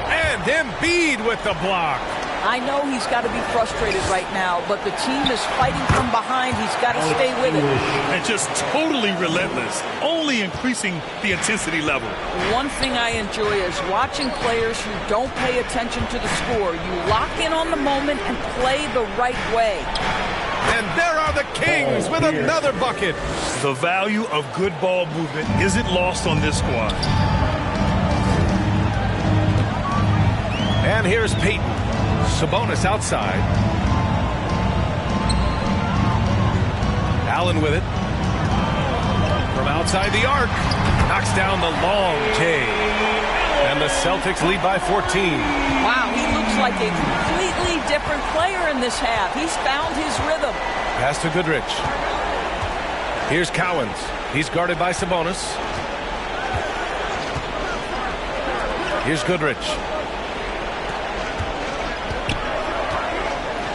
And Embiid with the block. I know he's got to be frustrated right now, but the team is fighting from behind. He's got to stay with it. And just totally relentless, only increasing the intensity level. One thing I enjoy is watching players who don't pay attention to the score. You lock in on the moment and play the right way. And there are the Kings with another bucket. The value of good ball movement isn't lost on this squad. And here's Peyton. Sabonis outside. Allen with it. From outside the arc. Knocks down the long J. And the Celtics lead by 14. Wow, he looks like a completely different player in this half. He's found his rhythm. Pass to Goodrich. Here's Cowens. He's guarded by Sabonis. Here's Goodrich.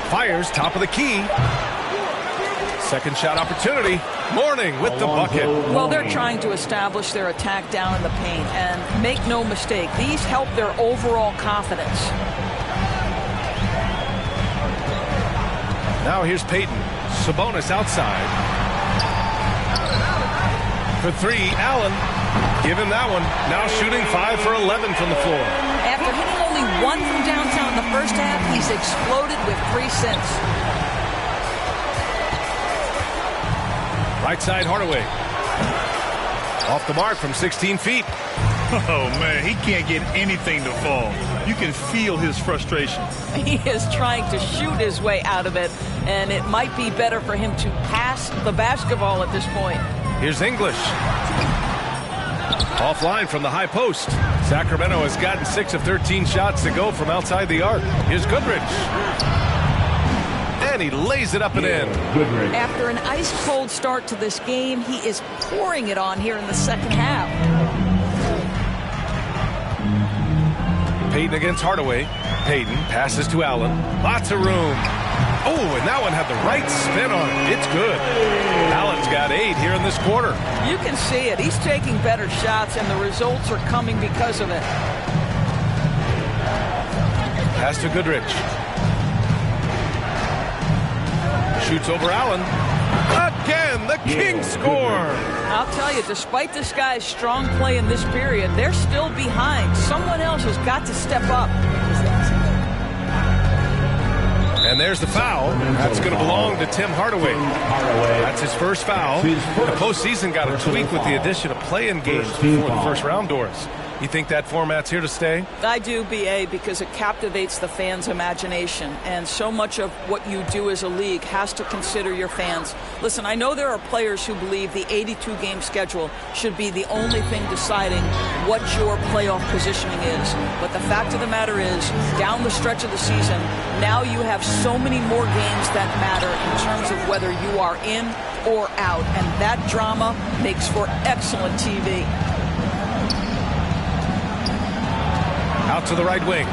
Fires top of the key. Second shot opportunity. Mourning with the bucket. Well, they're trying to establish their attack down in the paint. And make no mistake, these help their overall confidence. Now here's Payton. Sabonis outside. For three, Allen. Give him that one. Now shooting 5 for 11 from the floor. After hitting only 1 from downtown in the first half, he's exploded with 3 since. Right side, Hardaway. Off the mark from 16 feet. Oh, man, he can't get anything to fall. You can feel his frustration. He is trying to shoot his way out of it, and it might be better for him to pass the basketball at this point. Here's English. Offline from the high post. Sacramento has gotten 6 of 13 shots to go from outside the arc. Here's Goodrich. And he lays it up and in. After an ice-cold start to this game, he is pouring it on here in the second half. Payton against Hardaway. Payton passes to Allen. Lots of room. Oh, and that one had the right spin on it. It's good. Allen's got 8 here in this quarter. You can see it. He's taking better shots, and the results are coming because of it. Pass to Goodrich. Shoots over Allen. Again, the Kings score. I'll tell you, despite this guy's strong play in this period, they're still behind. Someone else has got to step up. And there's the foul. That's going to belong to Tim Hardaway. That's his first foul. The postseason got a tweak with the addition of play-in games before the first round doors. You think that format's here to stay? I do, B.A., because it captivates the fans' imagination. And so much of what you do as a league has to consider your fans. Listen, I know there are players who believe the 82-game schedule should be the only thing deciding what your playoff positioning is. But the fact of the matter is, down the stretch of the season, now you have so many more games that matter in terms of whether you are in or out. And that drama makes for excellent TV. Out to the right wing.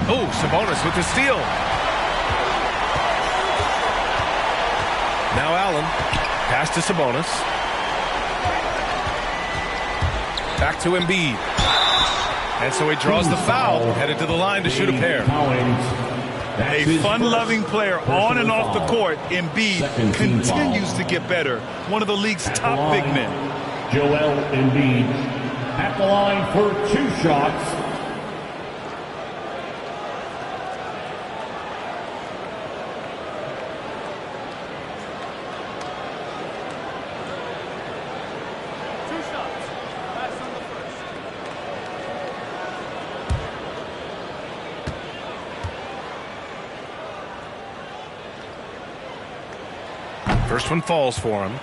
Oh, Sabonis with the steal. Now Allen. Pass to Sabonis. Back to Embiid. And so he draws the foul, headed to the line to shoot a pair. A fun-loving player on and off the court, Embiid continues to get better. One of the league's top big men. Joel Embiid at the line for 2 shots. First one falls for him.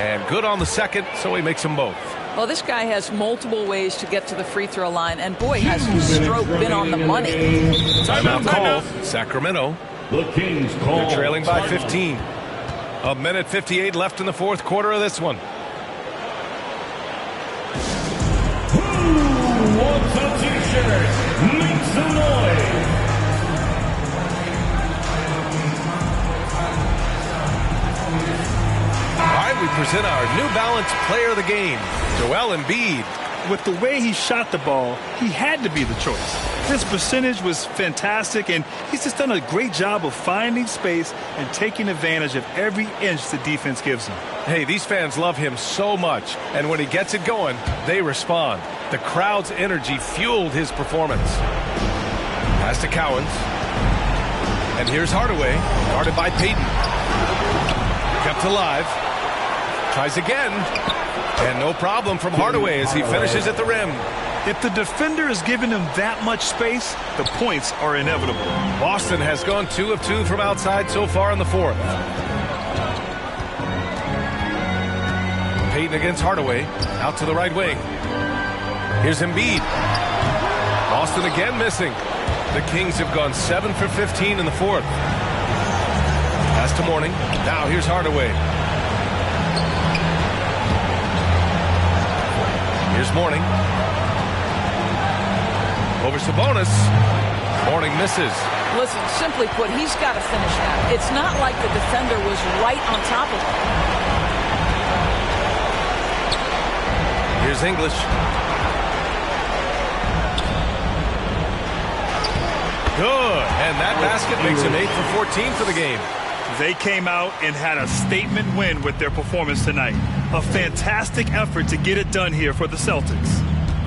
And good on the second, so he makes them both. Well, this guy has multiple ways to get to the free throw line, and boy, has his stroke been on the money. Timeout call, Sacramento. The Kings call. They're trailing by 15. 1:58 left in the fourth quarter of this one. Who wants a t-shirt? Make some noise. We present our New Balance Player of the Game, Joel Embiid. With the way he shot the ball, he had to be the choice. His percentage was fantastic, and he's just done a great job of finding space and taking advantage of every inch the defense gives him. Hey, these fans love him so much, and when he gets it going, they respond. The crowd's energy fueled his performance. Pass to Cowens. And here's Hardaway, guarded by Payton. Kept alive. Tries again, and no problem from Hardaway as he finishes at the rim. If the defender is giving him that much space, the points are inevitable. Boston has gone 2 of 2 from outside so far in the fourth. Payton against Hardaway, out to the right wing. Here's Embiid. Boston again missing. The Kings have gone 7 for 15 in the fourth. Pass to Mourning. Now here's Hardaway. Here's Mourning. Over Sabonis. Mourning misses. Listen, simply put, he's got to finish that. It's not like the defender was right on top of him. Here's English. Good. And that basket makes him 8 for 14 for the game. They came out and had a statement win with their performance tonight. A fantastic effort to get it done here for the Celtics.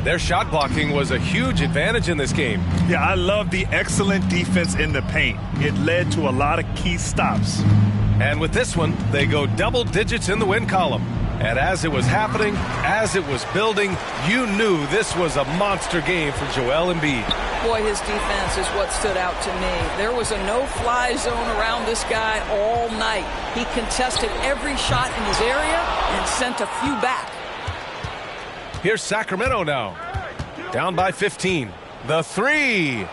Their shot blocking was a huge advantage in this game. Yeah, I love the excellent defense in the paint. It led to a lot of key stops. And with this one, they go double digits in the win column. And as it was happening, as it was building, you knew this was a monster game for Joel Embiid. Boy, his defense is what stood out to me. There was a no-fly zone around this guy all night. He contested every shot in his area and sent a few back. Here's Sacramento now. Down by 15. The three.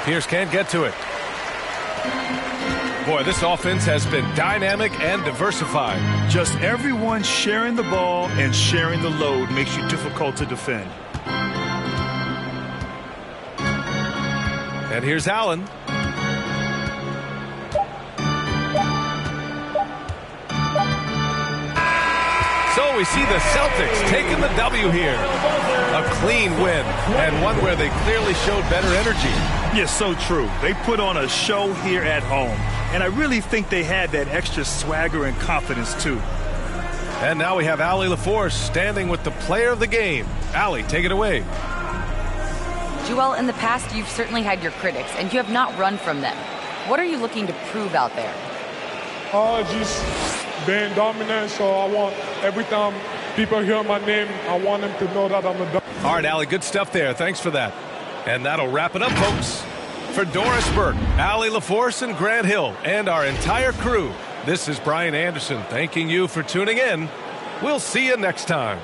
Pierce can't get to it. Boy, this offense has been dynamic and diversified. Just everyone sharing the ball and sharing the load makes you difficult to defend. And here's Allen. So we see the Celtics taking the W here. A clean win, and one where they clearly showed better energy. Yes, so true. They put on a show here at home, and I really think they had that extra swagger and confidence, too. And now we have Allie LaForce standing with the player of the game. Allie, take it away. Joel, in the past, you've certainly had your critics, and you have not run from them. What are you looking to prove out there? Just being dominant, so I want every time people hear my name, I want them to know that I'm a dominant. All right, Allie, good stuff there. Thanks for that. And that'll wrap it up, folks. For Doris Burke, Allie LaForce, and Grant Hill, and our entire crew, this is Brian Anderson thanking you for tuning in. We'll see you next time.